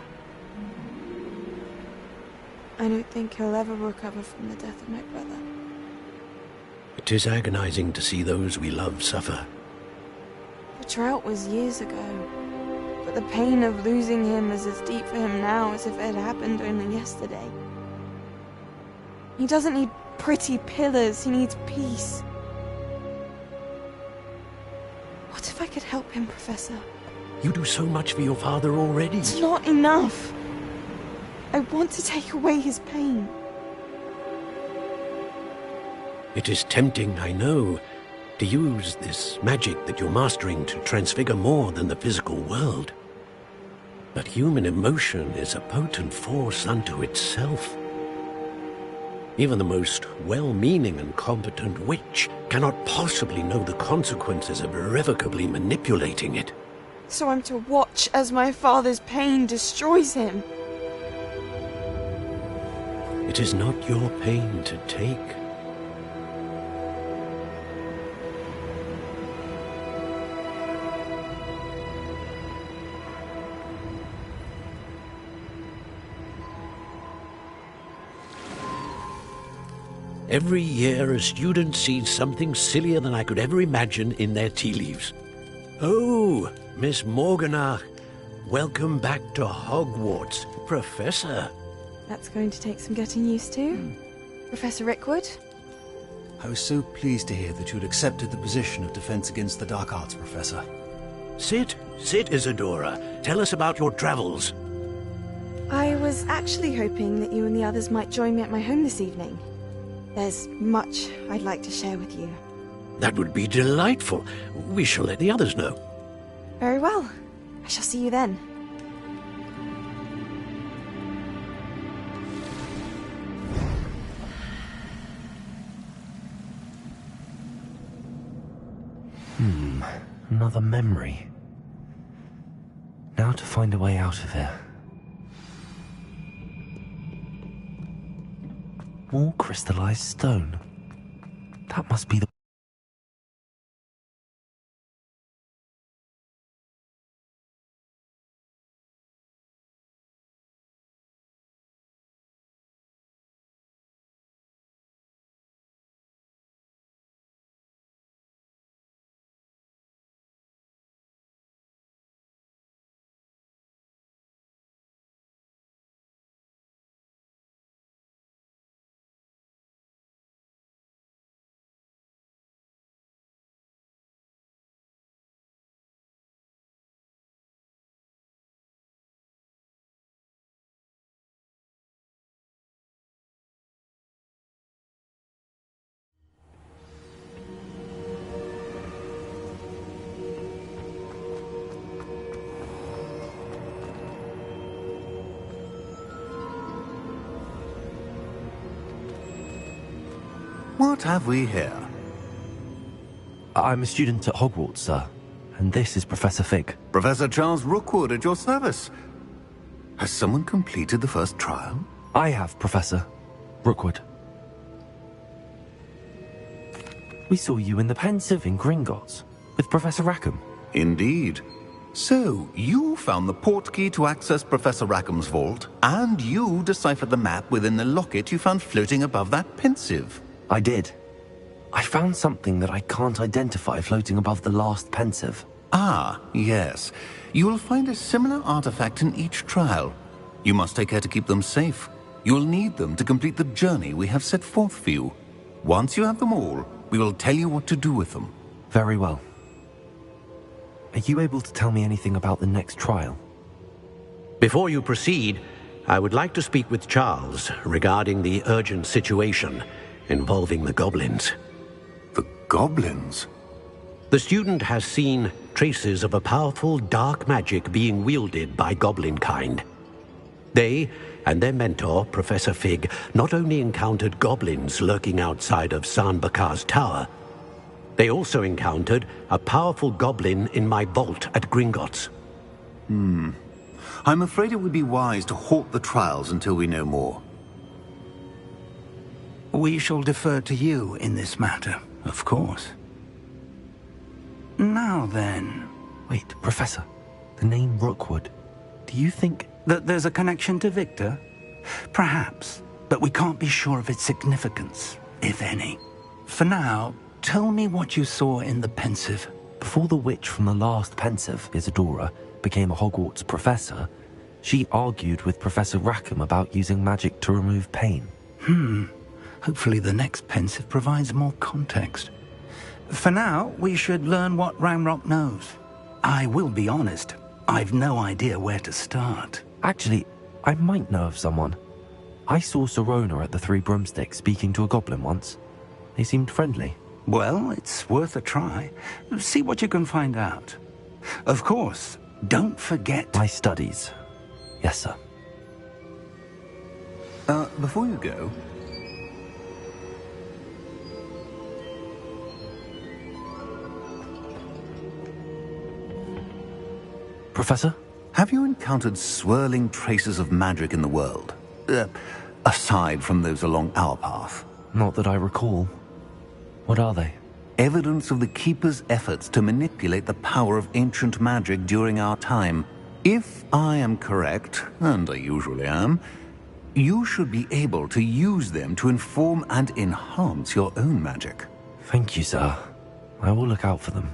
I don't think he'll ever recover from the death of my brother. It is agonizing to see those we love suffer. The drought was years ago, but the pain of losing him is as deep for him now as if it had happened only yesterday. He doesn't need pretty pillars, he needs peace. What if I could help him, Professor? You do so much for your father already. It's not enough. I want to take away his pain. It is tempting, I know, to use this magic that you're mastering to transfigure more than the physical world. But human emotion is a potent force unto itself. Even the most well-meaning and competent witch cannot possibly know the consequences of irrevocably manipulating it. So I'm to watch as my father's pain destroys him. It is not your pain to take. Every year a student sees something sillier than I could ever imagine in their tea leaves. Oh, Miss Morganach, welcome back to Hogwarts, Professor. That's going to take some getting used to. Professor Rickwood? I was so pleased to hear that you'd accepted the position of Defense Against the Dark Arts, Professor. Sit, Isadora. Tell us about your travels. I was actually hoping that you and the others might join me at my home this evening. There's much I'd like to share with you. That would be delightful. We shall let the others know. Very well. I shall see you then. Another memory. Now to find a way out of here. More crystallized stone. That must be the What have we here? I'm a student at Hogwarts, sir. And this is Professor Fig. Professor Charles Rookwood at your service. Has someone completed the first trial? I have, Professor Rookwood. We saw you in the Pensive in Gringotts with Professor Rackham. Indeed. So, you found the portkey to access Professor Rackham's vault, and you deciphered the map within the locket you found floating above that Pensive. I did. I found something that I can't identify floating above the last Pensive. Ah, yes. You will find a similar artifact in each trial. You must take care to keep them safe. You'll need them to complete the journey we have set forth for you. Once you have them all, we will tell you what to do with them. Very well. Are you able to tell me anything about the next trial? Before you proceed, I would like to speak with Charles regarding the urgent situation involving the goblins. The goblins? The student has seen traces of a powerful dark magic being wielded by goblin kind. They and their mentor, Professor Fig, not only encountered goblins lurking outside of San Bakar's tower, they also encountered a powerful goblin in my vault at Gringotts. I'm afraid it would be wise to halt the trials until we know more. We shall defer to you in this matter, of course. Now then... Wait, Professor. The name Rookwood. Do you think... that there's a connection to Victor? Perhaps, but we can't be sure of its significance, if any. For now, tell me what you saw in the Pensive. Before the witch from the last Pensive, Isadora, became a Hogwarts professor, she argued with Professor Rackham about using magic to remove pain. Hopefully the next Pensive provides more context. For now, we should learn what Ranrock knows. I will be honest, I've no idea where to start. Actually, I might know of someone. I saw Sirona at the Three Broomsticks speaking to a goblin once. They seemed friendly. Well, it's worth a try. See what you can find out. Of course, don't forget... My studies. Yes, sir. Before you go... Professor? Have you encountered swirling traces of magic in the world? Aside from those along our path? Not that I recall. What are they? Evidence of the Keeper's efforts to manipulate the power of ancient magic during our time. If I am correct, and I usually am, you should be able to use them to inform and enhance your own magic. Thank you, sir. I will look out for them.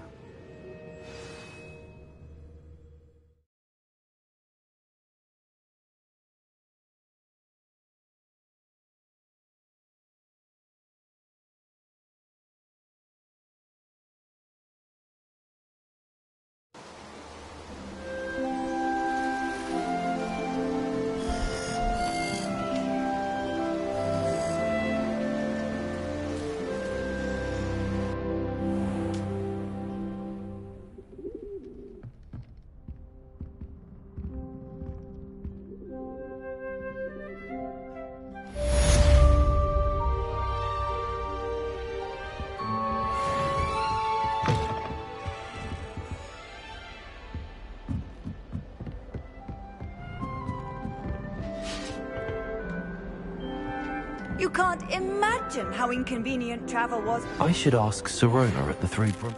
You can't imagine how inconvenient travel was. I should ask Sirona at the Three Broom...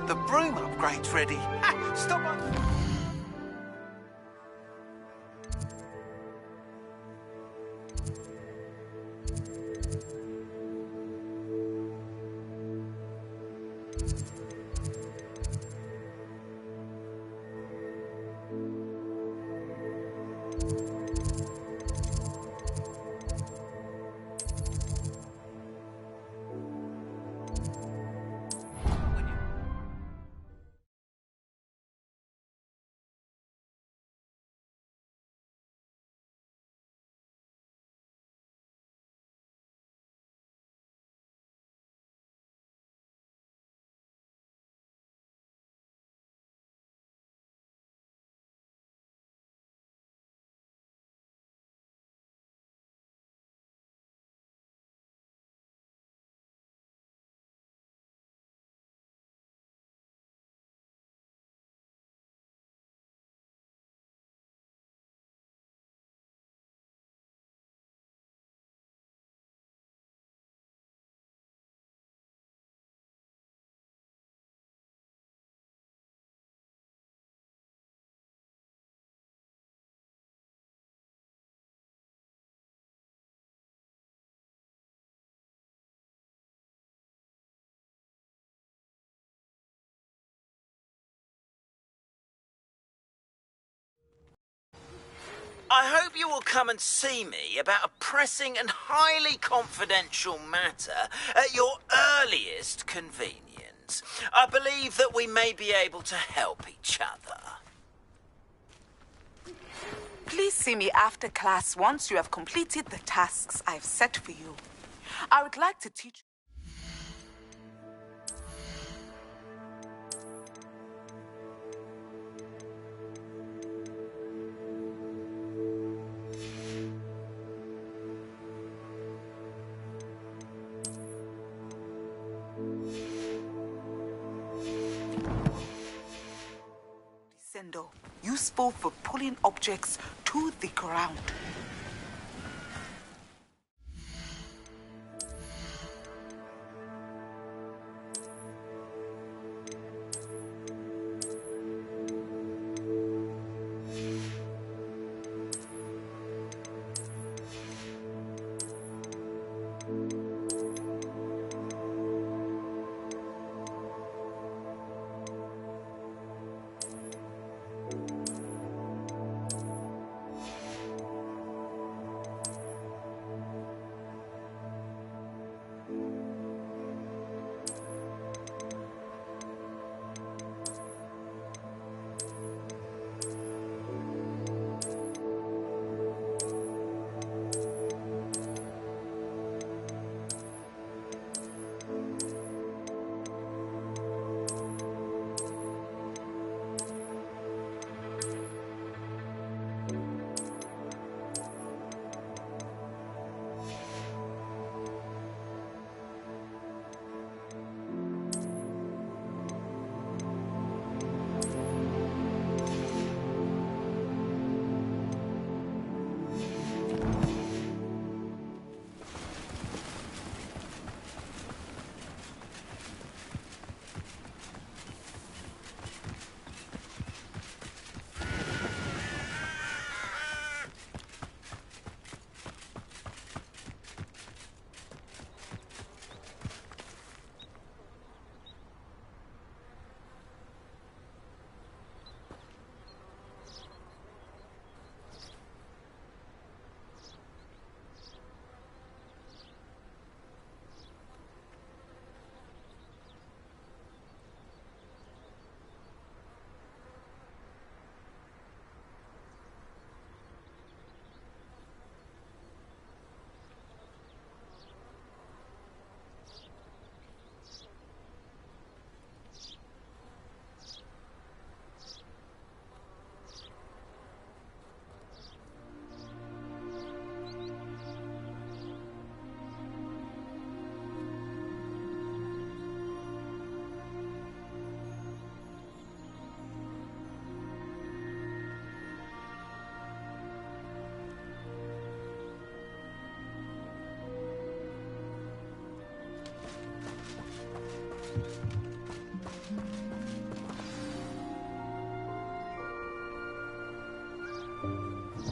The broom upgrade's ready. Ha! Stop up! I hope you will come and see me about a pressing and highly confidential matter at your earliest convenience. I believe that we may be able to help each other. Please see me after class once you have completed the tasks I've set for you. I would like to teach... Descendo, useful for pulling objects to the ground.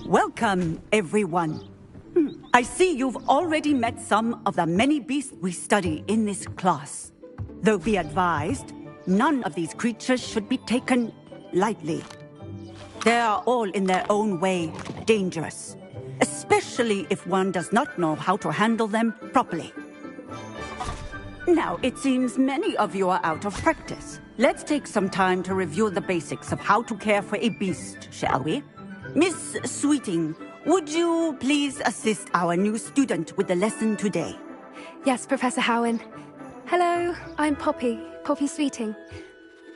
Welcome, everyone. I see you've already met some of the many beasts we study in this class. Though be advised, none of these creatures should be taken lightly. They are all in their own way dangerous, especially if one does not know how to handle them properly. Now, it seems many of you are out of practice. Let's take some time to review the basics of how to care for a beast, shall we? Miss Sweeting, would you please assist our new student with the lesson today? Yes, Professor Howen. Hello, I'm Poppy Sweeting.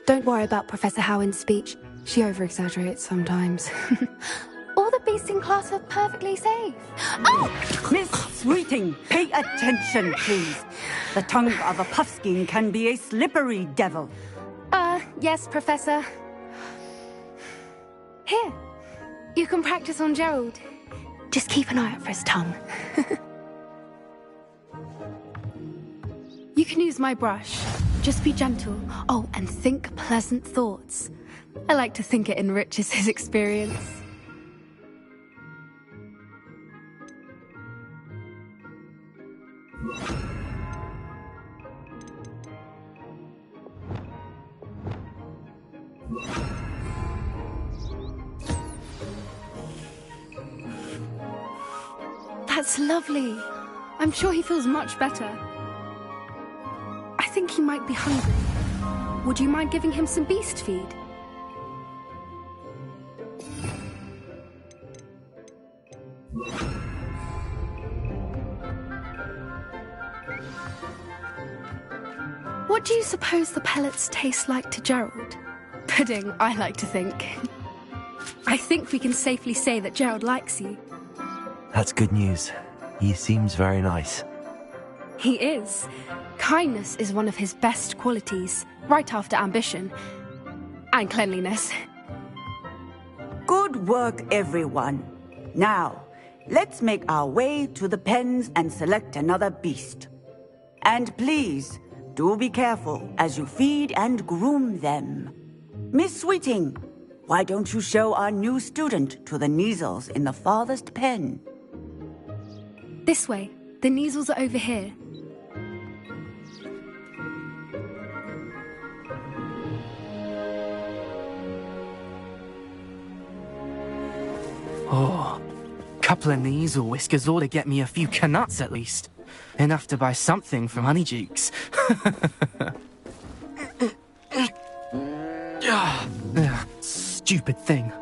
Don't worry about Professor Howen's speech. She over-exaggerates sometimes. All the beasts in class are perfectly safe. Oh! Miss Sweeting, pay attention, please. The tongue of a puffskein can be a slippery devil. Yes, Professor. Here, you can practice on Gerald. Just keep an eye out for his tongue. You can use my brush. Just be gentle. Oh, and think pleasant thoughts. I like to think it enriches his experience. That's lovely. I'm sure he feels much better. I think he might be hungry. Would you mind giving him some beast feed? What do you suppose the pellets taste like to Gerald? Pudding, I like to think. I think we can safely say that Gerald likes you. That's good news. He seems very nice. He is. Kindness is one of his best qualities, right after ambition. And cleanliness. Good work, everyone. Now, let's make our way to the pens and select another beast. And please, do be careful as you feed and groom them. Miss Sweeting, why don't you show our new student to the Neasels in the farthest pen? This way. The Neasels are over here. Oh, couple of Neasel whiskers ought to get me a few canuts at least. Enough to buy something from Honeydukes. Stupid thing.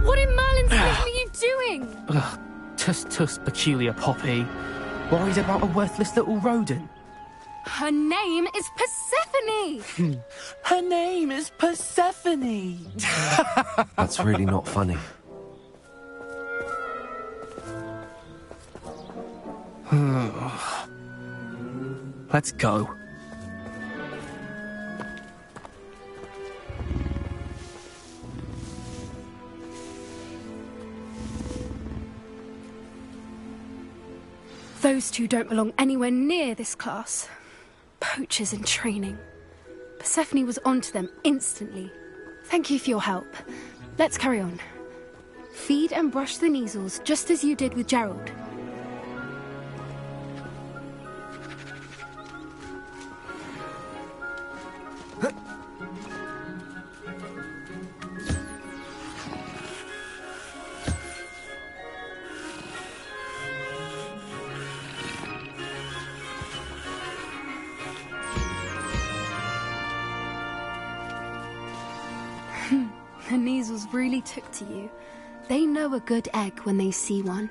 What in Merlin's name are you doing? Tuss, peculiar Poppy. Worried about a worthless little rodent. Her name is Persephone! Her name is Persephone! That's really not funny. Let's go. Those two don't belong anywhere near this class. Poachers in training. Persephone was onto them instantly. Thank you for your help. Let's carry on. Feed and brush the Neasels just as you did with Gerald. The Neasels really took to you. They know a good egg when they see one.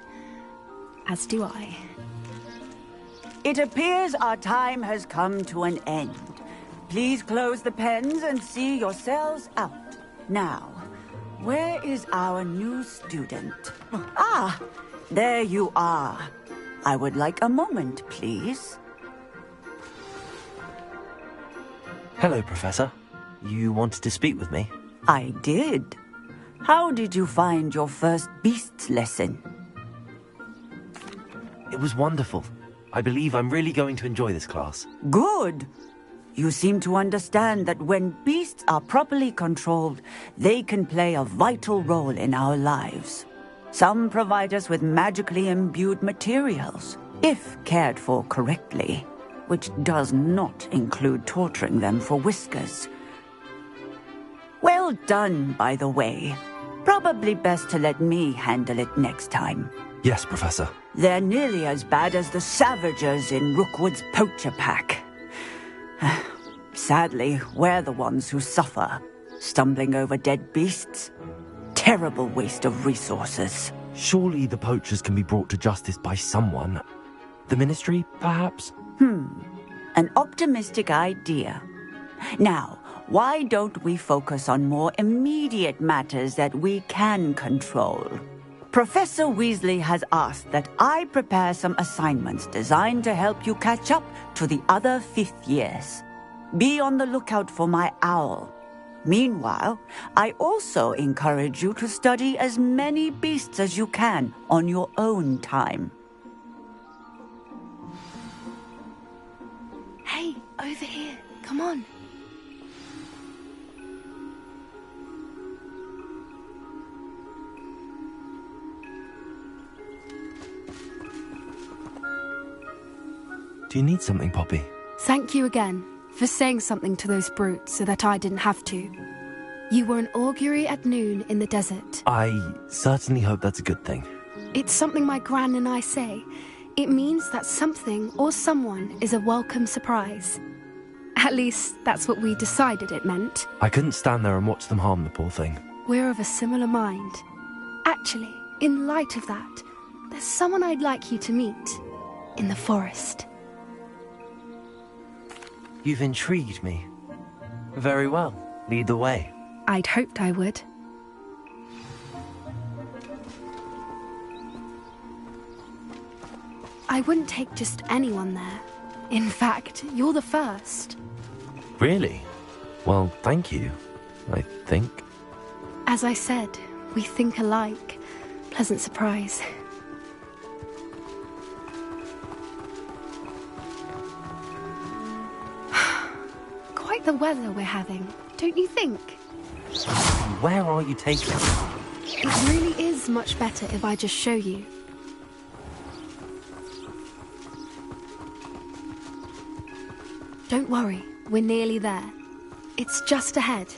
As do I. It appears our time has come to an end. Please close the pens and see yourselves out. Now, where is our new student? Ah, there you are. I would like a moment, please. Hello, Professor. You wanted to speak with me? I did. How did you find your first beasts lesson? It was wonderful. I believe I'm really going to enjoy this class. Good. You seem to understand that when beasts are properly controlled, they can play a vital role in our lives. Some provide us with magically imbued materials, if cared for correctly, which does not include torturing them for whiskers. Well done, by the way. Probably best to let me handle it next time. Yes, Professor. They're nearly as bad as the Savagers in Rookwood's poacher pack. Sadly, we're the ones who suffer, stumbling over dead beasts. Terrible waste of resources. Surely the poachers can be brought to justice by someone. The Ministry, perhaps? An optimistic idea. Now, why don't we focus on more immediate matters that we can control? Professor Weasley has asked that I prepare some assignments designed to help you catch up to the other 5th years. Be on the lookout for my owl. Meanwhile, I also encourage you to study as many beasts as you can on your own time. Hey, over here. Come on. Do you need something, Poppy? Thank you again for saying something to those brutes so that I didn't have to. You were an augury at noon in the desert. I certainly hope that's a good thing. It's something my gran and I say. It means that something or someone is a welcome surprise. At least, that's what we decided it meant. I couldn't stand there and watch them harm the poor thing. We're of a similar mind. Actually, in light of that, there's someone I'd like you to meet. In the forest. You've intrigued me. Very well. Lead the way. I'd hoped I would. I wouldn't take just anyone there. In fact, you're the first. Really? Well, thank you, I think. As I said, we think alike. Pleasant surprise. Quite the weather we're having, don't you think? Where are you taking me? It really is much better if I just show you. Don't worry, we're nearly there. It's just ahead.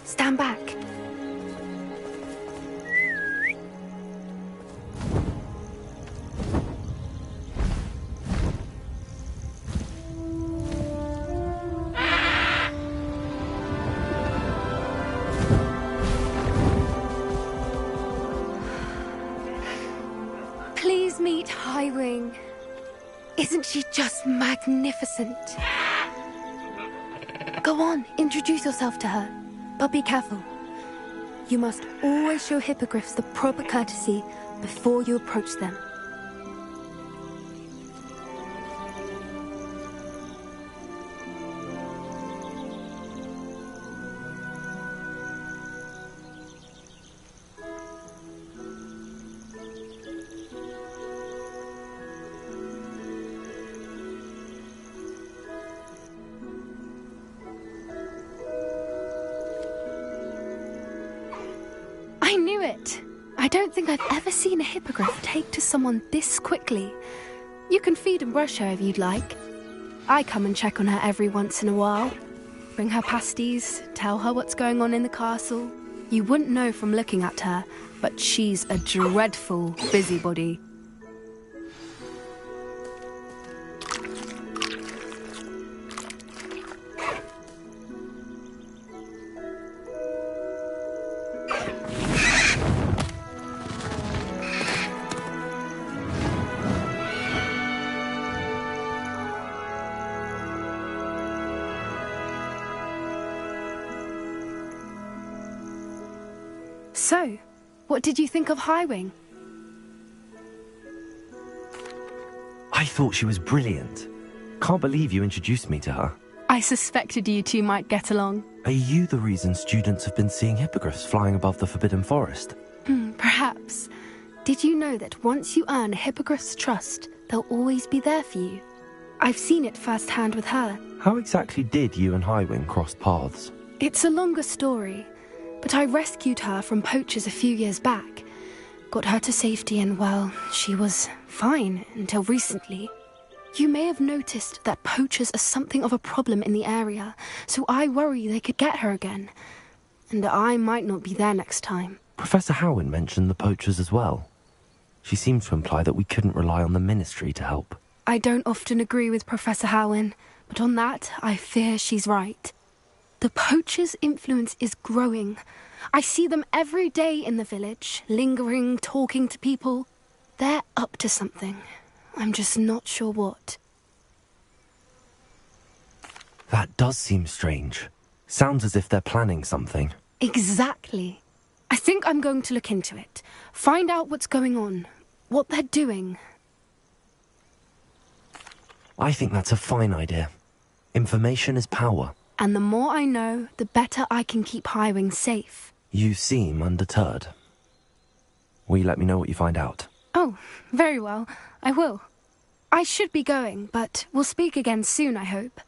Stand back. Please meet Highwing. Isn't she just magnificent? Go on, introduce yourself to her. But be careful. You must always show hippogriffs the proper courtesy before you approach them. I knew it! I don't think I've ever seen a hippogriff take to someone this quickly. You can feed and brush her if you'd like. I come and check on her every once in a while. Bring her pasties, tell her what's going on in the castle. You wouldn't know from looking at her, but she's a dreadful busybody. So, what did you think of Highwing? I thought she was brilliant. Can't believe you introduced me to her. I suspected you two might get along. Are you the reason students have been seeing hippogriffs flying above the Forbidden Forest? Perhaps. Did you know that once you earn a hippogriff's trust, they'll always be there for you? I've seen it firsthand with her. How exactly did you and Highwing cross paths? It's a longer story, but I rescued her from poachers a few years back. Got her to safety and, well, she was fine until recently. You may have noticed that poachers are something of a problem in the area, so I worry they could get her again. And I might not be there next time. Professor Howin mentioned the poachers as well. She seemed to imply that we couldn't rely on the Ministry to help. I don't often agree with Professor Howin, but on that, I fear she's right. The poachers' influence is growing. I see them every day in the village, lingering, talking to people. They're up to something. I'm just not sure what. That does seem strange. Sounds as if they're planning something. Exactly. I think I'm going to look into it. Find out what's going on. What they're doing. I think that's a fine idea. Information is power. And the more I know, the better I can keep Highwing safe. You seem undeterred. Will you let me know what you find out? Oh, very well. I will. I should be going, but we'll speak again soon, I hope.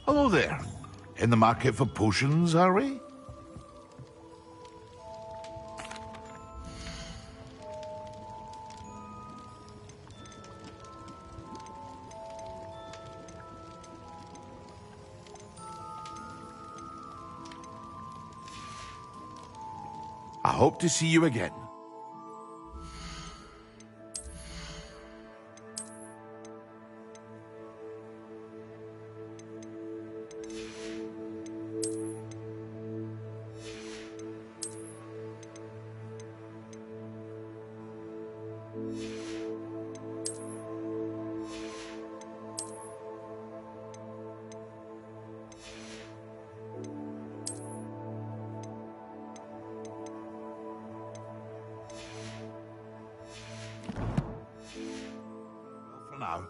Hello there. In the market for potions, are we? I hope to see you again. For now.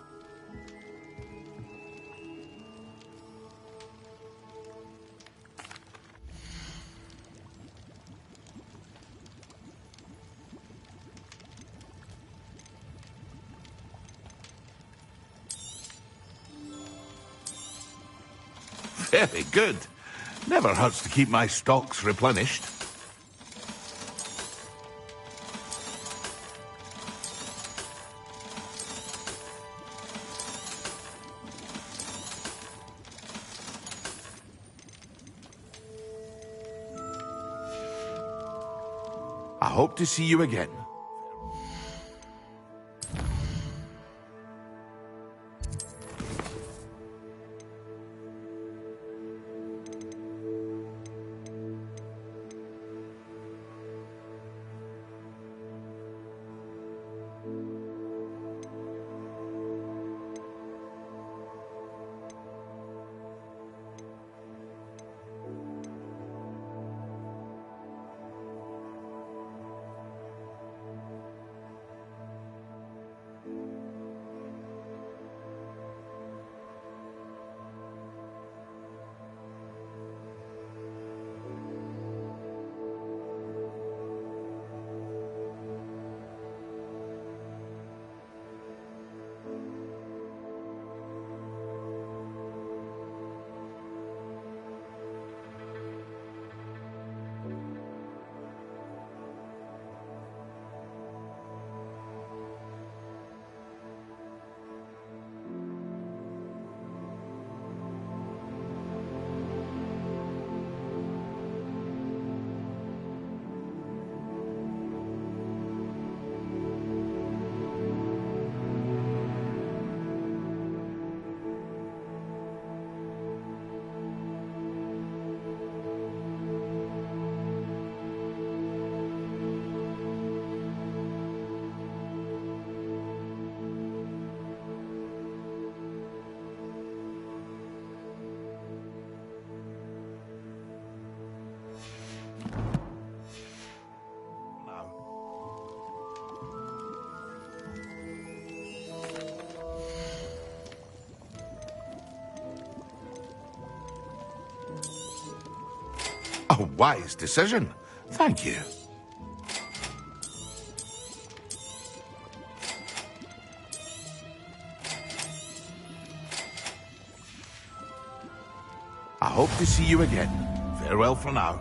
Very good. Never hurts to keep my stocks replenished. I hope to see you again. A wise decision. Thank you. I hope to see you again. Farewell for now.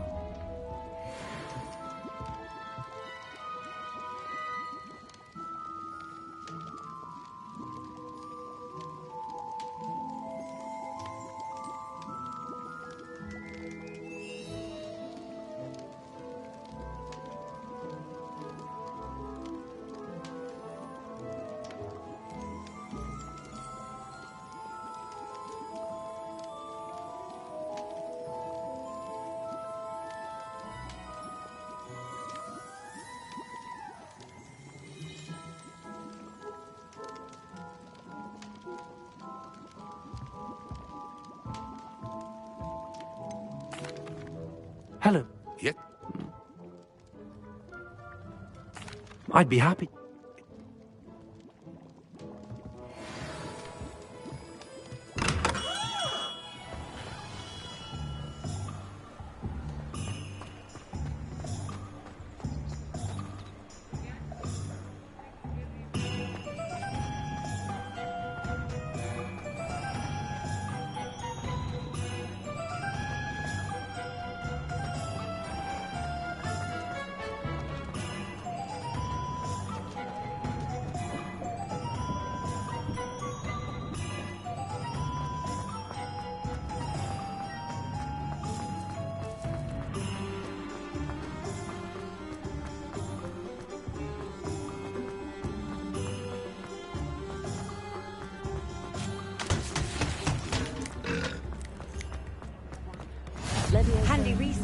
Hello. Yeah. I'd be happy.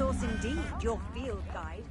resource indeed, your field guide.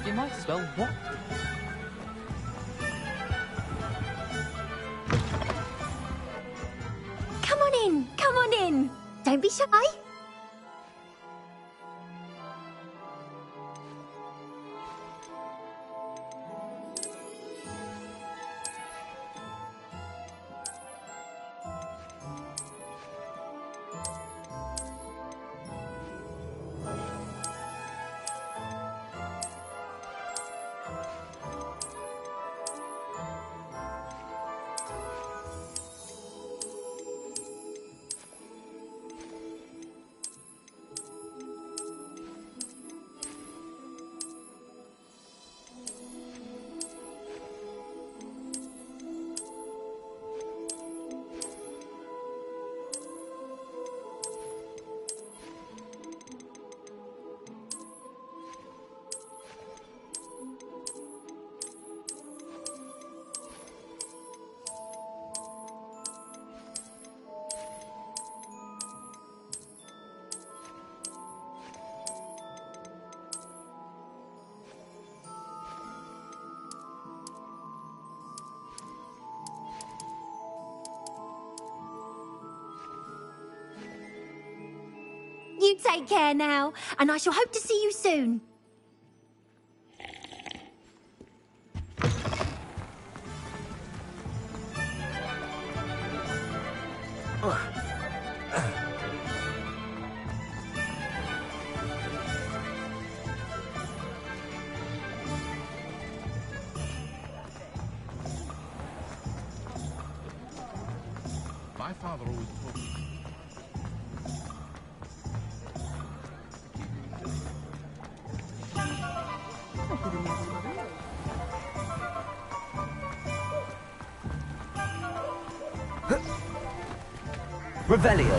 You might as well walk. Come on in, come on in. Don't be shy. You take care now, and I shall hope to see you soon. My father always told me. Revelio.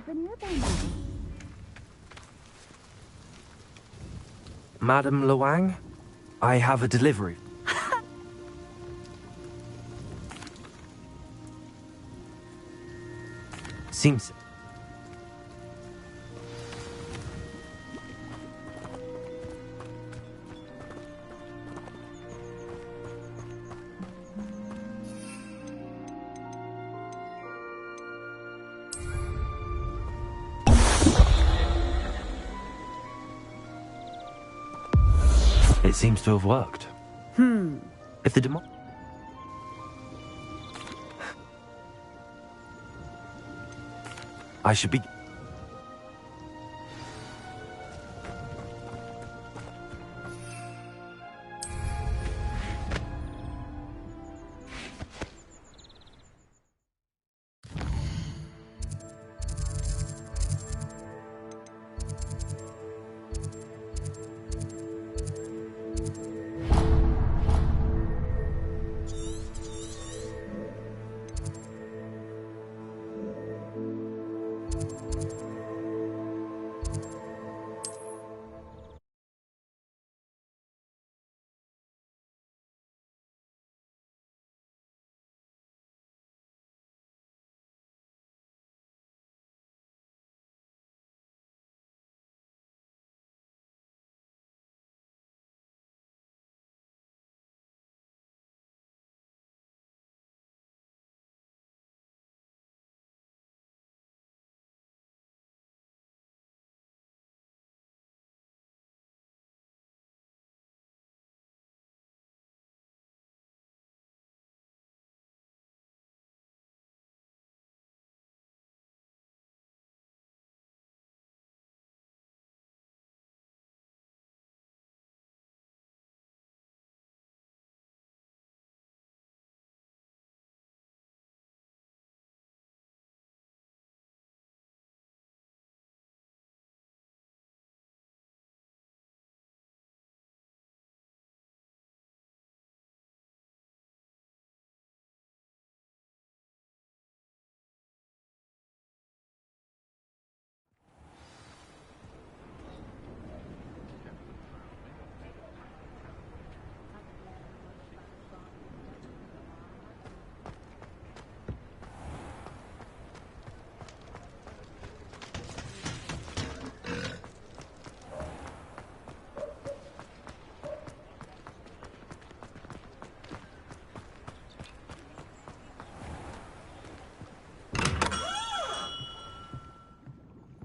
open your door, madam. Madam Luang, I have a delivery. Seems... It seems to have worked. If the demo... I should be...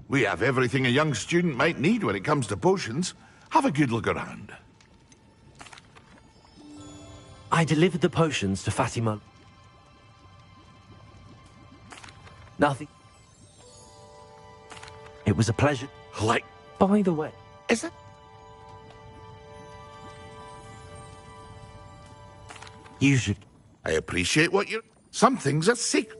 We have everything a young student might need when it comes to potions. Have a good look around. I delivered the potions to Fatima. Nothing. It was a pleasure. Like... By the way... Is it? You should... I appreciate what you're... Some things are secret.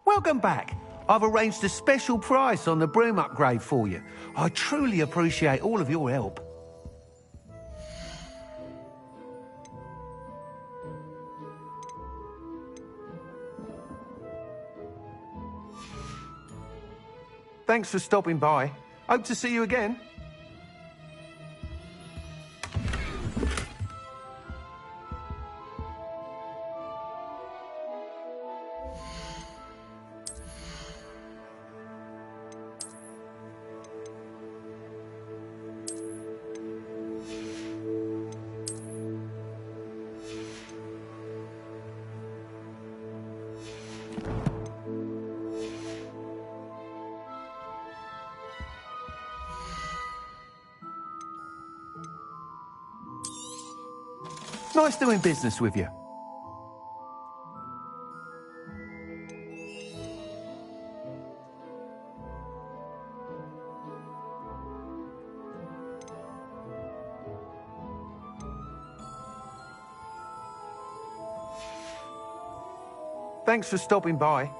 Welcome back. I've arranged a special price on the broom upgrade for you. I truly appreciate all of your help. Thanks for stopping by. Hope to see you again. Nice doing business with you. Thanks for stopping by.